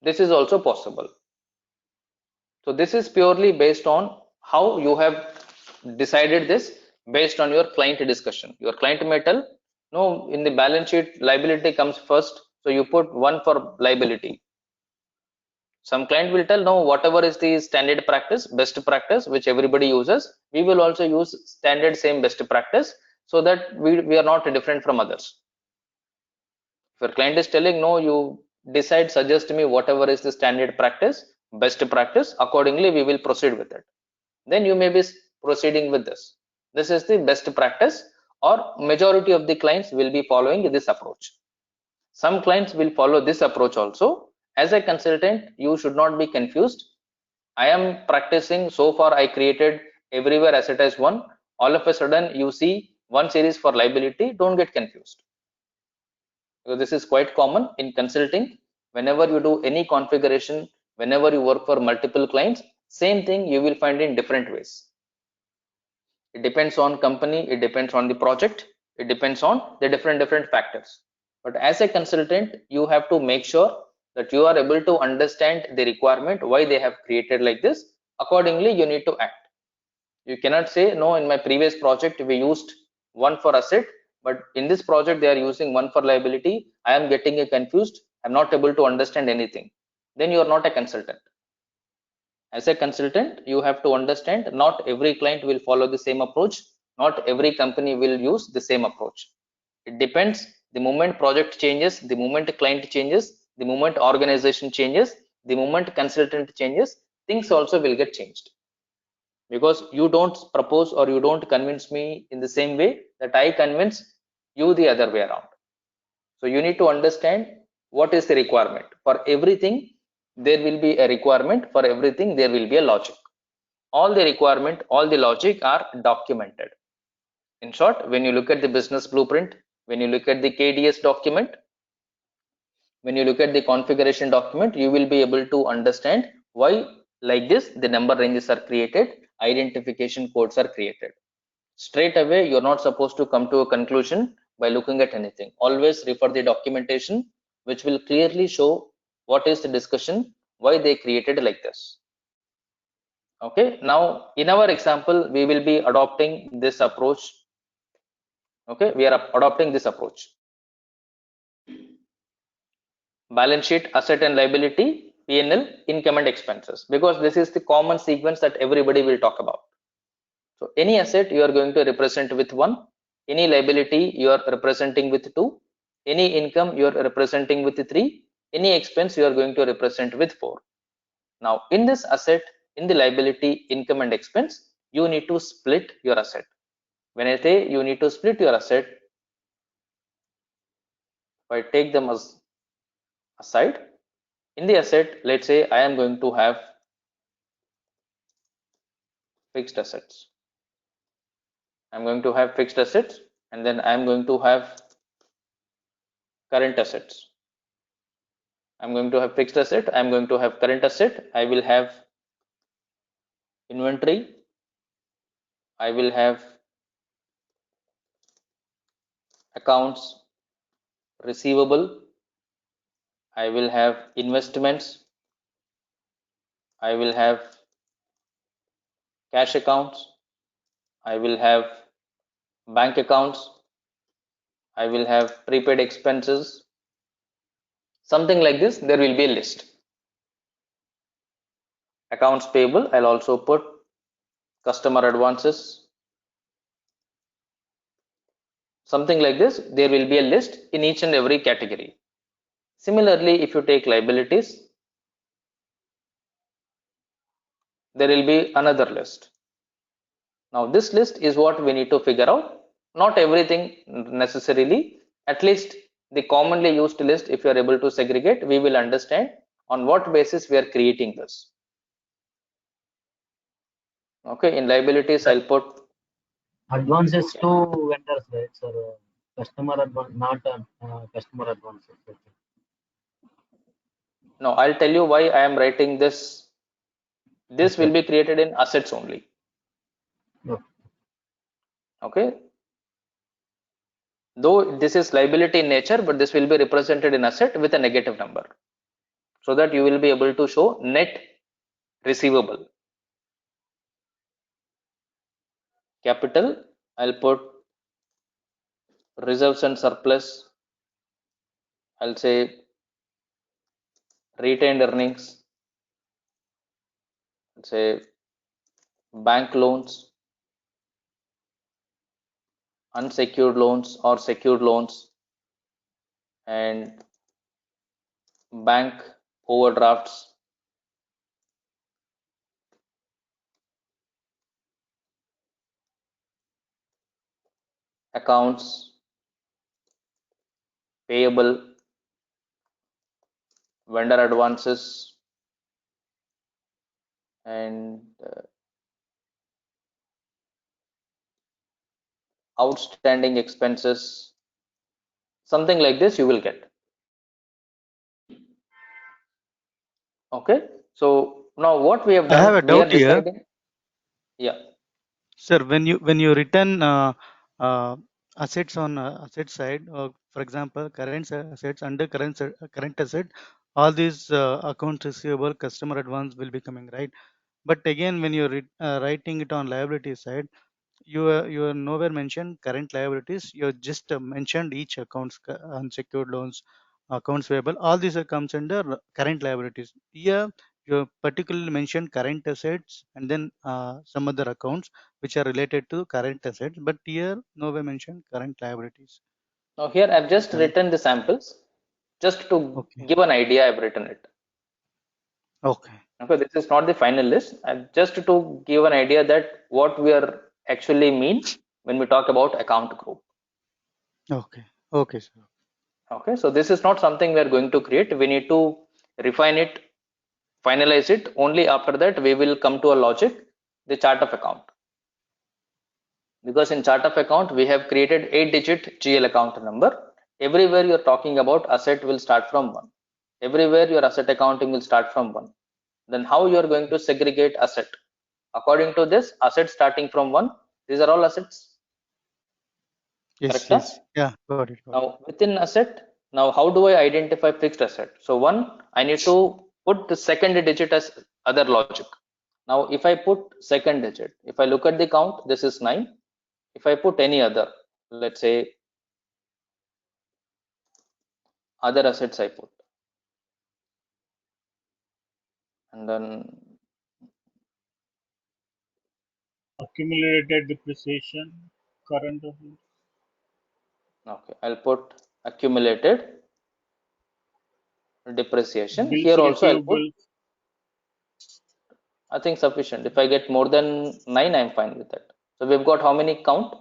This is also possible. So this is purely based on how you have decided this based on your client discussion. Your client may tell, no, in the balance sheet, liability comes first, so you put 1 for liability. Some client will tell, no, whatever is the standard practice, best practice, which everybody uses, we will also use standard same best practice, so that we are not different from others. If your client is telling, no, you decide, suggest me whatever is the standard practice, best practice, accordingly we will proceed with it. Then you may be proceeding with this. This is the best practice, or majority of the clients will be following this approach. Some clients will follow this approach also. As a consultant, you should not be confused. I am practicing, so far I created everywhere asset as 1. All of a sudden you see one series for liability. Don't get confused. Because this is quite common in consulting. Whenever you do any configuration, whenever you work for multiple clients, same thing you will find in different ways. It depends on company, it depends on the project, it depends on the different factors. But as a consultant, you have to make sure that you are able to understand the requirement, why they have created like this. Accordingly, you need to act. You cannot say, no, in my previous project we used 1 for asset, but in this project they are using 1 for liability. I am getting confused. I'm not able to understand anything. Then you are not a consultant. As a consultant, you have to understand not every client will follow the same approach. Not every company will use the same approach. It depends. The moment project changes, the moment client changes, the moment organization changes, the moment consultant changes, things also will get changed. Because you don't propose or you don't convince me in the same way that I convince you the other way around. So you need to understand what is the requirement. For everything, there will be a requirement. For everything, there will be a logic. All the requirement, all the logic are documented. In short, when you look at the business blueprint, when you look at the KDS document, when you look at the configuration document, you will be able to understand why like this the number ranges are created, identification codes are created. Straight away, you're not supposed to come to a conclusion by looking at anything. Always refer the documentation, which will clearly show what is the discussion, why they created like this. Okay, now in our example, we will be adopting this approach. Okay, we are adopting this approach. Balance sheet, asset and liability, P&L, income and expenses, because this is the common sequence that everybody will talk about. So any asset you are going to represent with 1, any liability you are representing with 2, any income you are representing with 3, any expense you are going to represent with 4. Now in this asset, in the liability, income and expense, you need to split your asset. When I say you need to split your asset, if I take them as aside, in the asset, let's say I am going to have fixed assets. I'm going to have fixed assets, and then I'm going to have current assets. I'm going to have fixed asset, I'm going to have current asset, I will have inventory, I will have accounts receivable, I will have investments, I will have cash accounts, I will have bank accounts, I will have prepaid expenses, something like this. There will be a list. Accounts payable, I'll also put customer advances, something like this. There will be a list in each and every category. Similarly, if you take liabilities, there will be another list. Now this list is what we need to figure out. Not everything necessarily, at least the commonly used list, if you are able to segregate, we will understand on what basis we are creating this. Okay, in liabilities, I'll put advances to vendors, right, sir? Customer advance, not customer advances. Okay. no, I'll tell you why I am writing this. This Okay. will be created in assets only. Okay. Okay, though this is liability in nature, but this will be represented in asset with a negative number, so that you will be able to show net receivable. Capital, I'll put reserves and surplus, I'll say retained earnings, I'll say bank loans, unsecured loans or secured loans, and bank overdrafts, accounts payable, vendor advances, and outstanding expenses, something like this you will get. Okay, so now what we have I have done, a we are doubt here, deciding. Yeah, sir. When you return assets on asset side, for example, current assets under current asset, all these accounts receivable, customer advance will be coming, right? But again, when you're writing it on liability side, you are nowhere mentioned current liabilities. You just mentioned each accounts, unsecured loans, accounts payable. All these comes under current liabilities. Here you particularly mentioned current assets and then some other accounts which are related to current assets. But here nowhere mentioned current liabilities. now here I've just Can written the samples just to okay, give an idea. I've written it. okay, Okay, this is not the final list. Just to give an idea that what we are actually mean when we talk about account group. okay, okay, sir. Okay, so this is not something we are going to create. We need to refine it, finalize it. Only after that we will come to a logic, the chart of account. Because in chart of account we have created 8-digit GL account number. Everywhere you're talking about asset will start from 1. Everywhere your asset accounting will start from 1. Then how you are going to segregate asset? According to this, asset starting from 1, these are all assets. Yes, Correct? yes, yeah, got it, got it. Now within asset, now how do I identify fixed asset? So one, I need to put the second digit as other logic. Now if I put second digit, if I look at the count, this is 9. If I put any other, let's say other assets I put, and then accumulated depreciation, current assets, okay, I'll put accumulated depreciation. bills Here also I'll put, receivables, I think sufficient. If I get more than 9, I'm fine with that. So we've got how many count?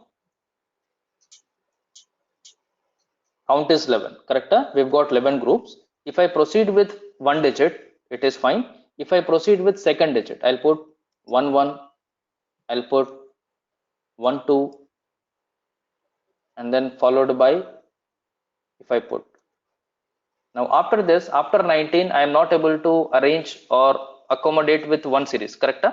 Count is 11, correct? We've got 11 groups. If I proceed with one digit, it is fine. If I proceed with second digit, I'll put 1 1, I'll put 1 2, and then followed by, if I put. Now after this, after 19, I am not able to arrange or accommodate with one series, correct?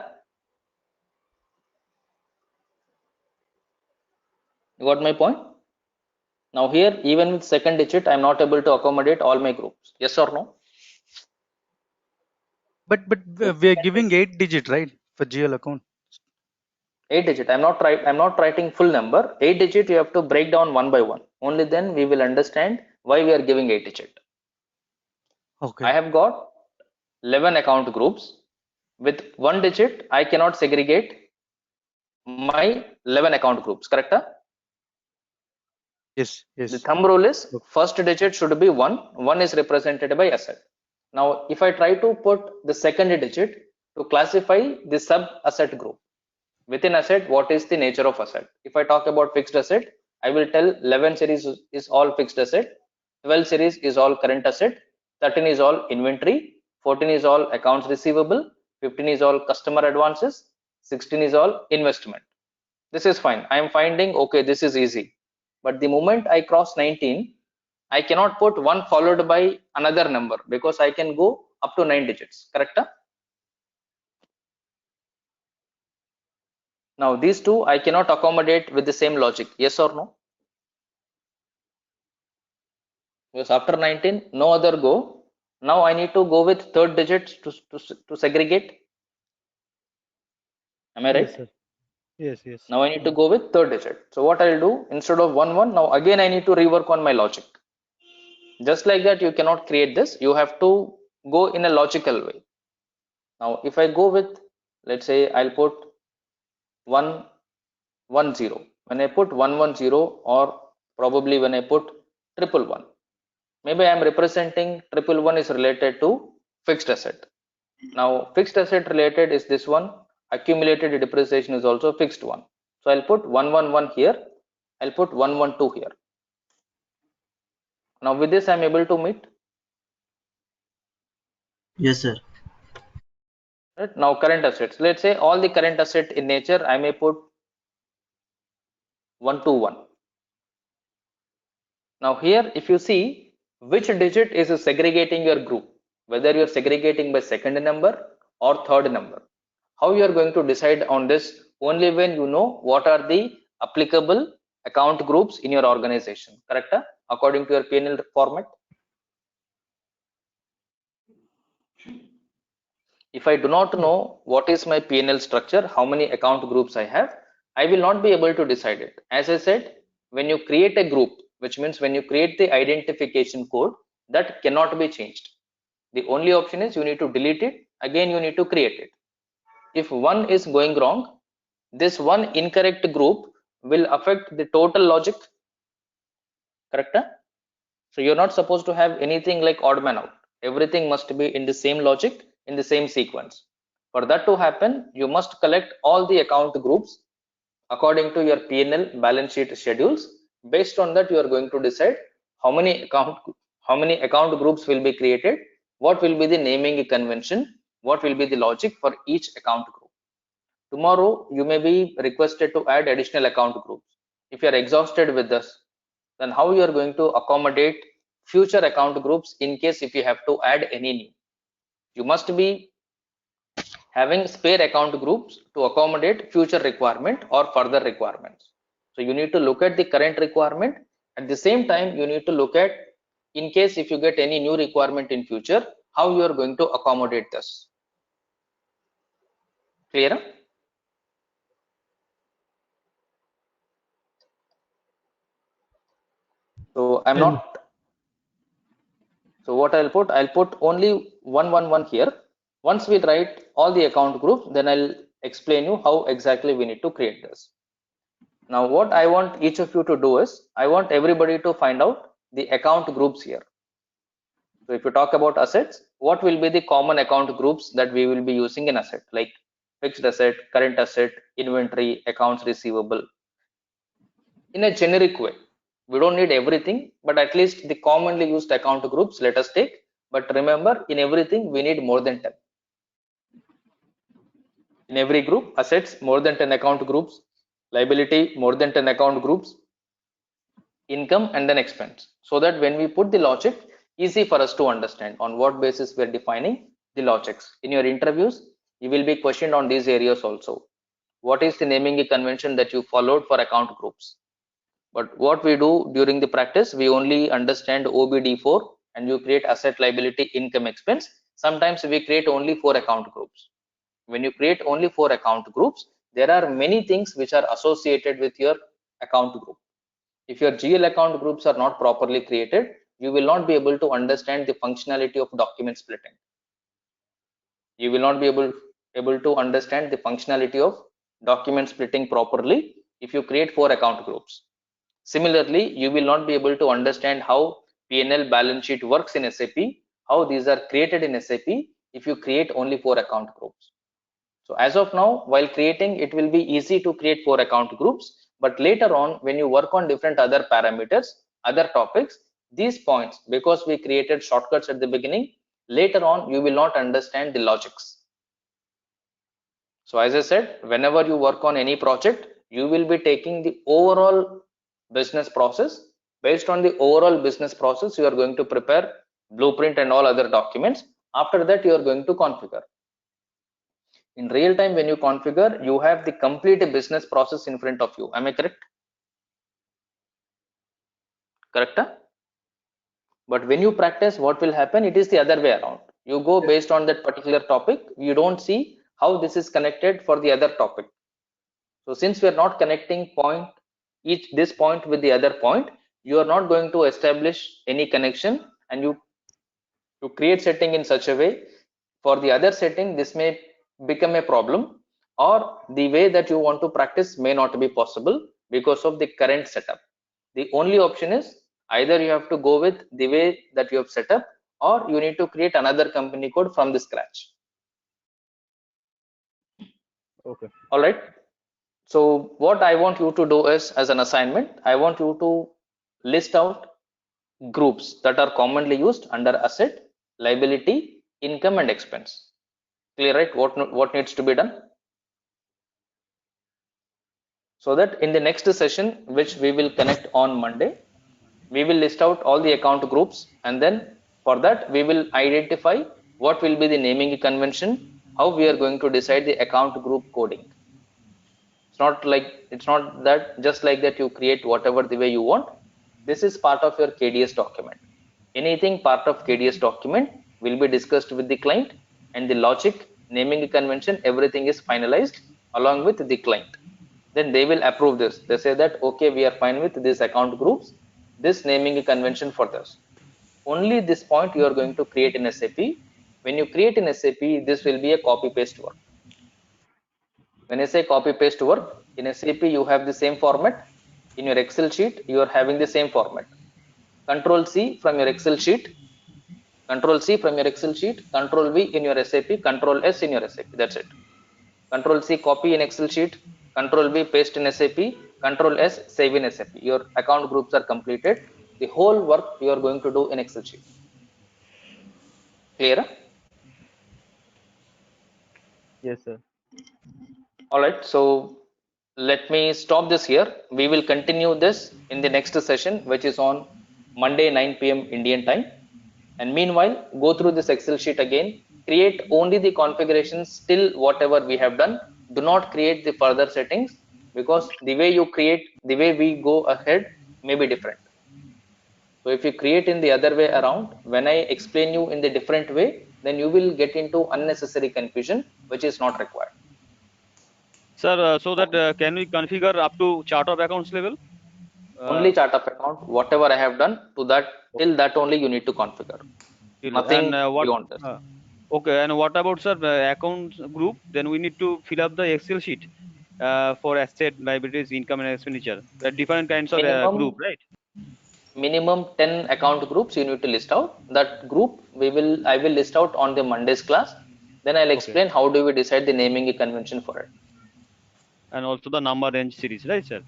You got my point? Now here, even with second digit, I am not able to accommodate all my groups. Yes or no? But With we are second digit, giving 8-digit, right, for GL account. 8-digit. I'm not writing full number. 8-digit you have to break down one by one. Only then we will understand why we are giving 8-digit. Okay. I have got 11 account groups. With one digit, I cannot segregate my 11 account groups, correct? Yes, The yes. thumb rule is Okay. first digit should be 1. 1 is represented by asset. Now, if I try to put the second digit to classify the sub asset group, within asset, what is the nature of asset? If I talk about fixed asset, I will tell 11 series is all fixed asset. 12 series is all current asset, 13 is all inventory, 14 is all accounts receivable, 15 is all customer advances, 16 is all investment. This is fine. I am finding, okay, this is easy. But the moment I cross 19, I cannot put one followed by another number because I can go up to 9 digits, correct? Now these two I cannot accommodate with the same logic, yes or no? Because after 19, no other go. Now I need to go with third digit to segregate. Am I right? Yes, sir. Yes, yes. Now I need to go with third digit. So what I'll do, instead of 1 1, now again I need to rework on my logic. Just like that, you cannot create this. You have to go in a logical way. Now if I go with, let's say I'll put 1 1 0. When I put 1 1 0, or probably when I put 1 1 1, maybe I am representing 1 is related to fixed asset. Now fixed asset related is this one. Accumulated depreciation is also fixed one. So I'll put 1 1 1 here. I'll put 1 1 2 here. Now with this I'm able to meet. Yes, sir. Right? Now current assets. Let's say all the current asset in nature I may put 1 2 1. Now here if you see which digit is segregating your group, whether you're segregating by second number or third number, how you are going to decide on this only when you know what are the applicable account groups in your organization, correct? According to your P&L format. If I do not know what is my P&L structure, how many account groups I have, I will not be able to decide it. As I said, when you create a group, which means when you create the identification code, that cannot be changed. The only option is you need to delete it, again you need to create it. If one is going wrong, this one incorrect group will affect the total logic, correct? So you're not supposed to have anything like odd man out. Everything must be in the same logic, in the same sequence. For that to happen, you must collect all the account groups according to your P&L balance sheet schedules. Based on that, you are going to decide how many account groups will be created, what will be the naming convention, what will be the logic for each account group. Tomorrow you may be requested to add additional account groups. If you are exhausted with this, then how you are going to accommodate future account groups in case if you have to add any new? You must be having spare account groups to accommodate future requirement or further requirements. So you need to look at the current requirement. At the same time, you need to look at, in case if you get any new requirement in future, how you are going to accommodate this. Clear? So I'm not. So what I'll put only 1 1 1 here. Once we write all the account groups, then I'll explain you how exactly we need to create this. Now what I want each of you to do is, I want everybody to find out the account groups here. So if you talk about assets, what will be the common account groups that we will be using in asset, like fixed asset, current asset, inventory, accounts receivable, in a generic way. We don't need everything, but at least the commonly used account groups let us take. But remember, in everything we need more than 10. In every group, assets more than 10 account groups, liability more than 10 account groups, income and then expense. So that when we put the logic, easy for us to understand on what basis we are defining the logics. In your interviews, you will be questioned on these areas also. What is the naming convention that you followed for account groups? But what we do during the practice, we only understand OBD4 and you create asset, liability, income, expense. Sometimes we create only 4 account groups. When you create only 4 account groups, there are many things which are associated with your account group. If your GL account groups are not properly created, you will not be able to understand the functionality of document splitting. You will not be able to understand the functionality of document splitting properly if you create 4 account groups. Similarly, you will not be able to understand how P&L balance sheet works in SAP, how these are created in SAP if you create only 4 account groups. So as of now, while creating, it will be easy to create 4 account groups, but later on when you work on different other parameters, other topics, These points, because we created shortcuts at the beginning, later on you will not understand the logics. So as I said, whenever you work on any project, you will be taking the overall business process. Based on the overall business process, you are going to prepare blueprint and all other documents. After that, you are going to configure. In real time, when you configure, you have the complete business process in front of you. Am I correct? Correct? Huh? But when you practice, what will happen? It is the other way around. You go based on that particular topic. You don't see how this is connected for the other topic. So since we are not connecting this point with the other point, you are not going to establish any connection, and you create setting in such a way. For the other setting, this may become a problem, or the way that you want to practice may not be possible because of the current setup. The only option is either you have to go with the way that you have set up, or you need to create another company code from the scratch. Okay. All right. So what I want you to do is, as an assignment, I want you to list out groups that are commonly used under asset, liability, income, and expense. Clear, right? What needs to be done? So that in the next session, which we will connect on Monday, we will list out all the account groups, and then for that we will identify what will be the naming convention, how we are going to decide the account group coding. It's not that just like that you create whatever the way you want. This is part of your KDS document. Anything part of KDS document will be discussed with the client, and the logic, naming convention, everything is finalized along with the client. Then they will approve this. They say that okay, we are fine with this account groups, this naming convention for this. Only this point you are going to create in SAP. When you create in SAP, this will be a copy paste work. When I say copy paste work, in SAP you have the same format. In your Excel sheet, you are having the same format. Control C from your Excel sheet, Control C from your Excel sheet, Control V in your SAP, Control S in your SAP. That's it. Control C copy in Excel sheet, Control V paste in SAP, Control S save in SAP. Your account groups are completed. The whole work you are going to do in Excel sheet. Clear? Yes, sir. All right. So let me stop this here. We will continue this in the next session, which is on Monday 9 p.m. Indian time. And meanwhile, go through this Excel sheet again. Create only the configurations till whatever we have done. Do not create the further settings, because the way you create, the way we go ahead may be different. So if you create in the other way around, when I explain you in the different way, then you will get into unnecessary confusion, which is not required. Sir, so that can we configure up to chart of accounts level? Only chart of account, whatever I have done to that, till that only you need to configure. And Nothing what? beyond this. Okay, and what about, sir, accounts group? Then we need to fill up the Excel sheet for asset, liabilities, income, and expenditure. Different kinds of group, Minimum right? minimum 10 account groups you need to list out. That group I will list out on the Monday's class. Then I'll Okay. explain how do we decide the naming convention for it. And also the number range series, right, sir?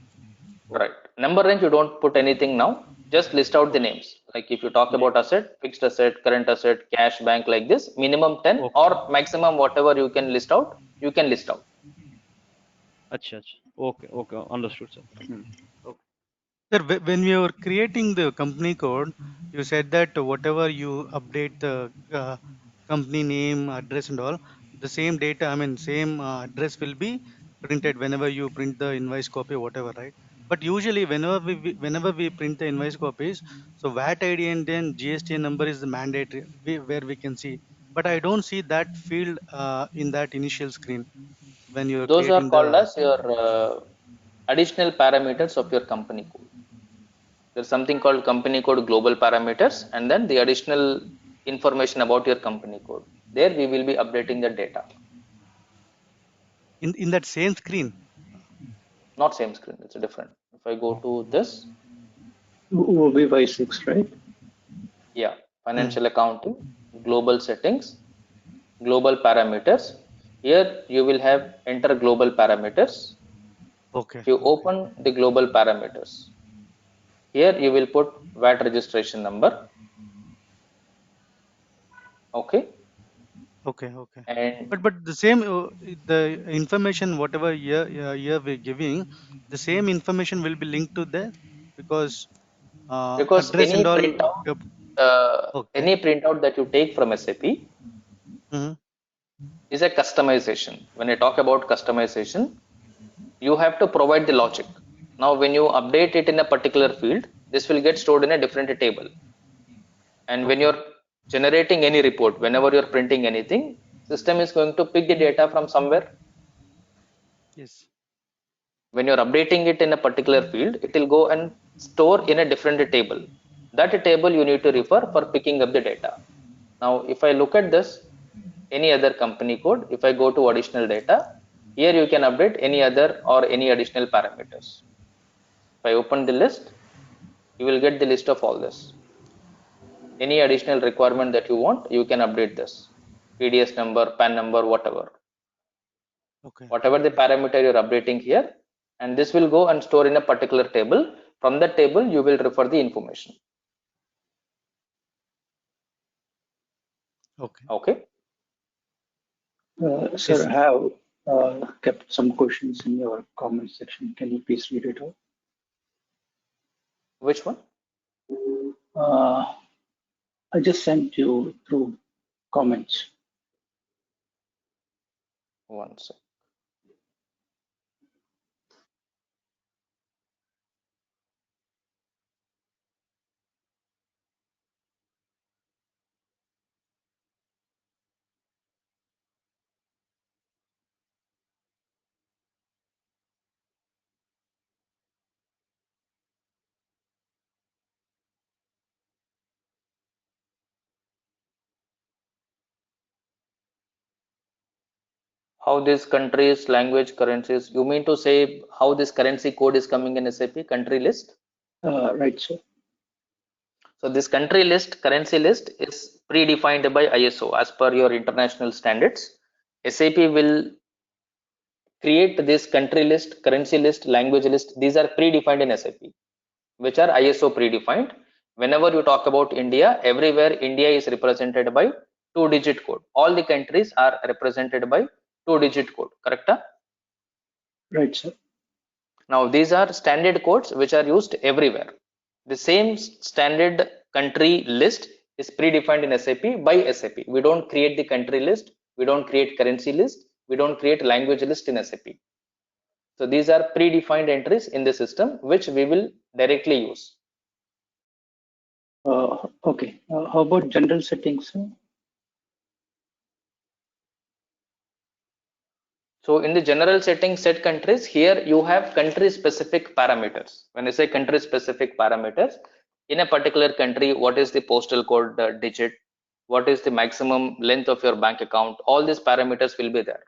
Right. Number range, you don't put anything now. Just list out the names. Like if you talk about asset, fixed asset, current asset, cash, bank, like this, minimum 10 Okay. or maximum whatever you can list out, you can list out. Acha. Okay, understood, sir. Okay. Sir, when you are creating the company code, you said that whatever you update the company name, address, and all, the same data, I mean, same address will be printed whenever you print the invoice copy, whatever, right? But usually, whenever we print the invoice copies, so VAT ID and then GST number is the mandatory where we can see. But I don't see that field in that initial screen when you are Those are creating called the. as your additional parameters of your company code. There's something called company code global parameters, and then the additional information about your company code. There we will be updating the data. In that same screen. Not same screen, it's different. If I go to this, OBY6, right? yeah, financial accounting, global settings, global parameters. Here you will have enter global parameters. Okay. If you open the global parameters, Here you will put VAT registration number. Okay. Okay. Okay. And But the same the information whatever year we're giving, the same information will be linked to there because because address and all. Okay. any printout that you take from SAP Mm-hmm. is a customization. When I talk about customization, you have to provide the logic. Now, when you update it in a particular field, this will get stored in a different table. And when Okay. you're generating any report, whenever you're printing anything, system is going to pick the data from somewhere. Yes. When you're updating it in a particular field, it will go and store in a different table. That table you need to refer for picking up the data. Now, if I look at this, any other company code, if I go to additional data, here you can update any other or any additional parameters. If I open the list, you will get the list of all this. Any additional requirement that you want, you can update this. PDS number, PAN number, whatever. Okay. Whatever the parameter you're updating here, and this will go and store in a particular table. From that table, you will refer the information. Okay. Okay. Sir, Yes. I have kept some questions in your comment section. Can you please read it out? Which one? I just sent you through comments. One sec. How these countries, language, currencies, you mean to say how this currency code is coming in SAP country list? Right, sir. So this country list, currency list is predefined by ISO as per your international standards. SAP will create this country list, currency list, language list. These are predefined in SAP, which are ISO predefined. Whenever you talk about India, everywhere India is represented by 2-digit code. All the countries are represented by 2-digit code, correct? Right, sir. Now these are standard codes which are used everywhere. The same standard country list is predefined in SAP by SAP. We don't create the country list, we don't create currency list, we don't create language list in SAP. So these are predefined entries in the system which we will directly use. Okay. How about general settings, sir? So in the general settings set countries, here you have country specific parameters. When I say country specific parameters, in a particular country, what is the postal code digit? What is the maximum length of your bank account? All these parameters will be there.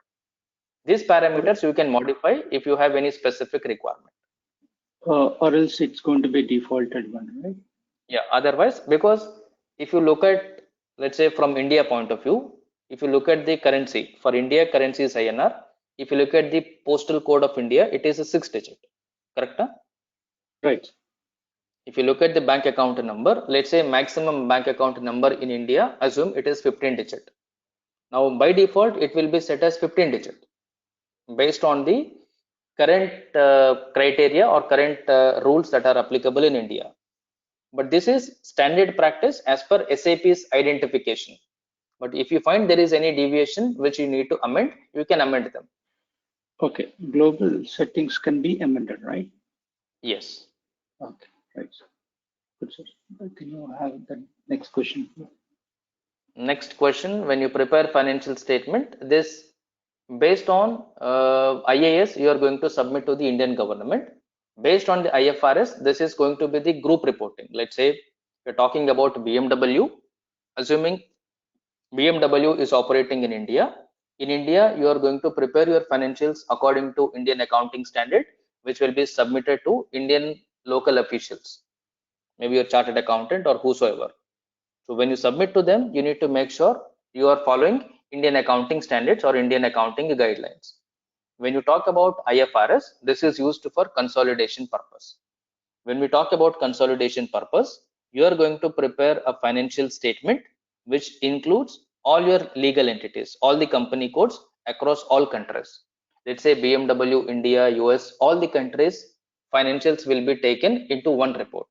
These parameters you can modify if you have any specific requirement. Or else it's going to be defaulted one, right? Yeah, otherwise, because if you look at, let's say from India point of view, if you look at the currency, for India, currency is INR. If you look at the postal code of India, it is a 6-digit, correct? Right. If you look at the bank account number, let's say maximum bank account number in India, assume it is 15-digit. Now by default, it will be set as 15-digit based on the current criteria or current rules that are applicable in India. But this is standard practice as per SAP's identification. But if you find there is any deviation which you need to amend, you can amend them. Okay. Global settings can be amended, right? Yes. Okay. Right. Good, sir. Can you have the next question? Next question, when you prepare financial statement, this based on IAS, you are going to submit to the Indian government. Based on the IFRS, this is going to be the group reporting. Let's say you're talking about BMW, assuming BMW is operating in India. In India, you are going to prepare your financials according to Indian accounting standard, which will be submitted to Indian local officials, maybe your chartered accountant or whosoever. So when you submit to them, you need to make sure you are following Indian accounting standards or Indian accounting guidelines. When you talk about IFRS, this is used for consolidation purpose. When we talk about consolidation purpose, you are going to prepare a financial statement which includes all your legal entities, all the company codes across all countries. Let's say BMW, India, US, all the countries financials will be taken into one report.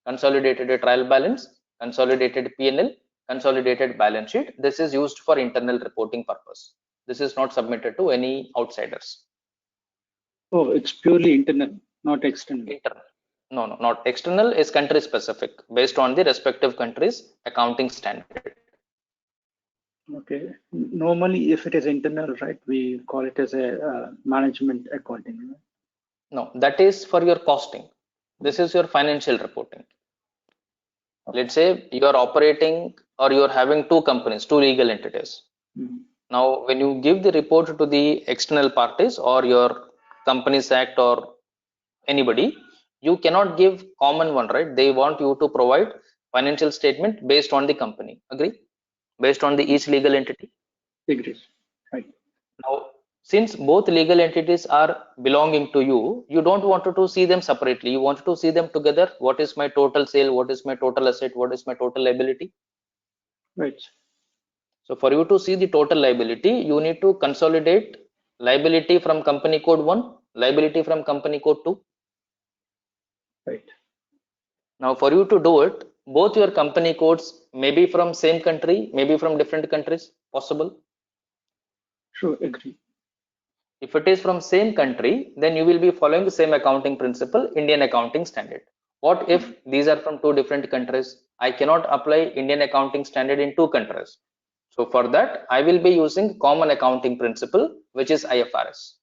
Consolidated trial balance, consolidated P&L, consolidated balance sheet. This is used for internal reporting purpose. This is not submitted to any outsiders. Oh, it's purely internal, not external. Internal. No, no, not external, is country specific based on the respective country's accounting standard. Okay. Normally, if it is internal, right, we call it as a management accounting. Right? No, that is for your costing. This is your financial reporting. Let's say you are operating or you are having two companies, two legal entities. Now, when you give the report to the external parties or your Companies Act or anybody, you cannot give common one, right? They want you to provide financial statement based on the company. Agree? Based on the each legal entity. Agrees. Right. Now, since both legal entities are belonging to you, you don't want to see them separately. You want to see them together. What is my total sale? What is my total asset? What is my total liability? Right. So for you to see the total liability, you need to consolidate liability from company code 1, liability from company code 2. Right. Now for you to do it, both your company codes may be from same country, maybe from different countries, possible. Sure, agree. If it is from same country, then you will be following the same accounting principle, Indian accounting standard. What if these are from two different countries? I cannot apply Indian accounting standard in two countries. So for that, I will be using common accounting principle, which is IFRS.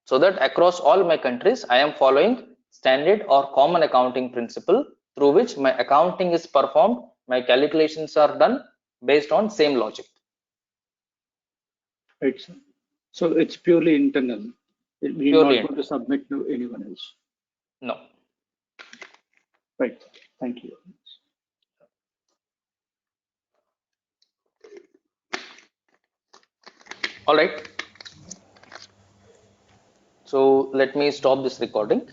So that across all my countries, I am following standard or common accounting principle through which my accounting is performed, my calculations are done based on same logic. Right, sir. So it's purely internal. We're Purely not going to submit to anyone else. No. Right. Thank you. All right. So let me stop this recording.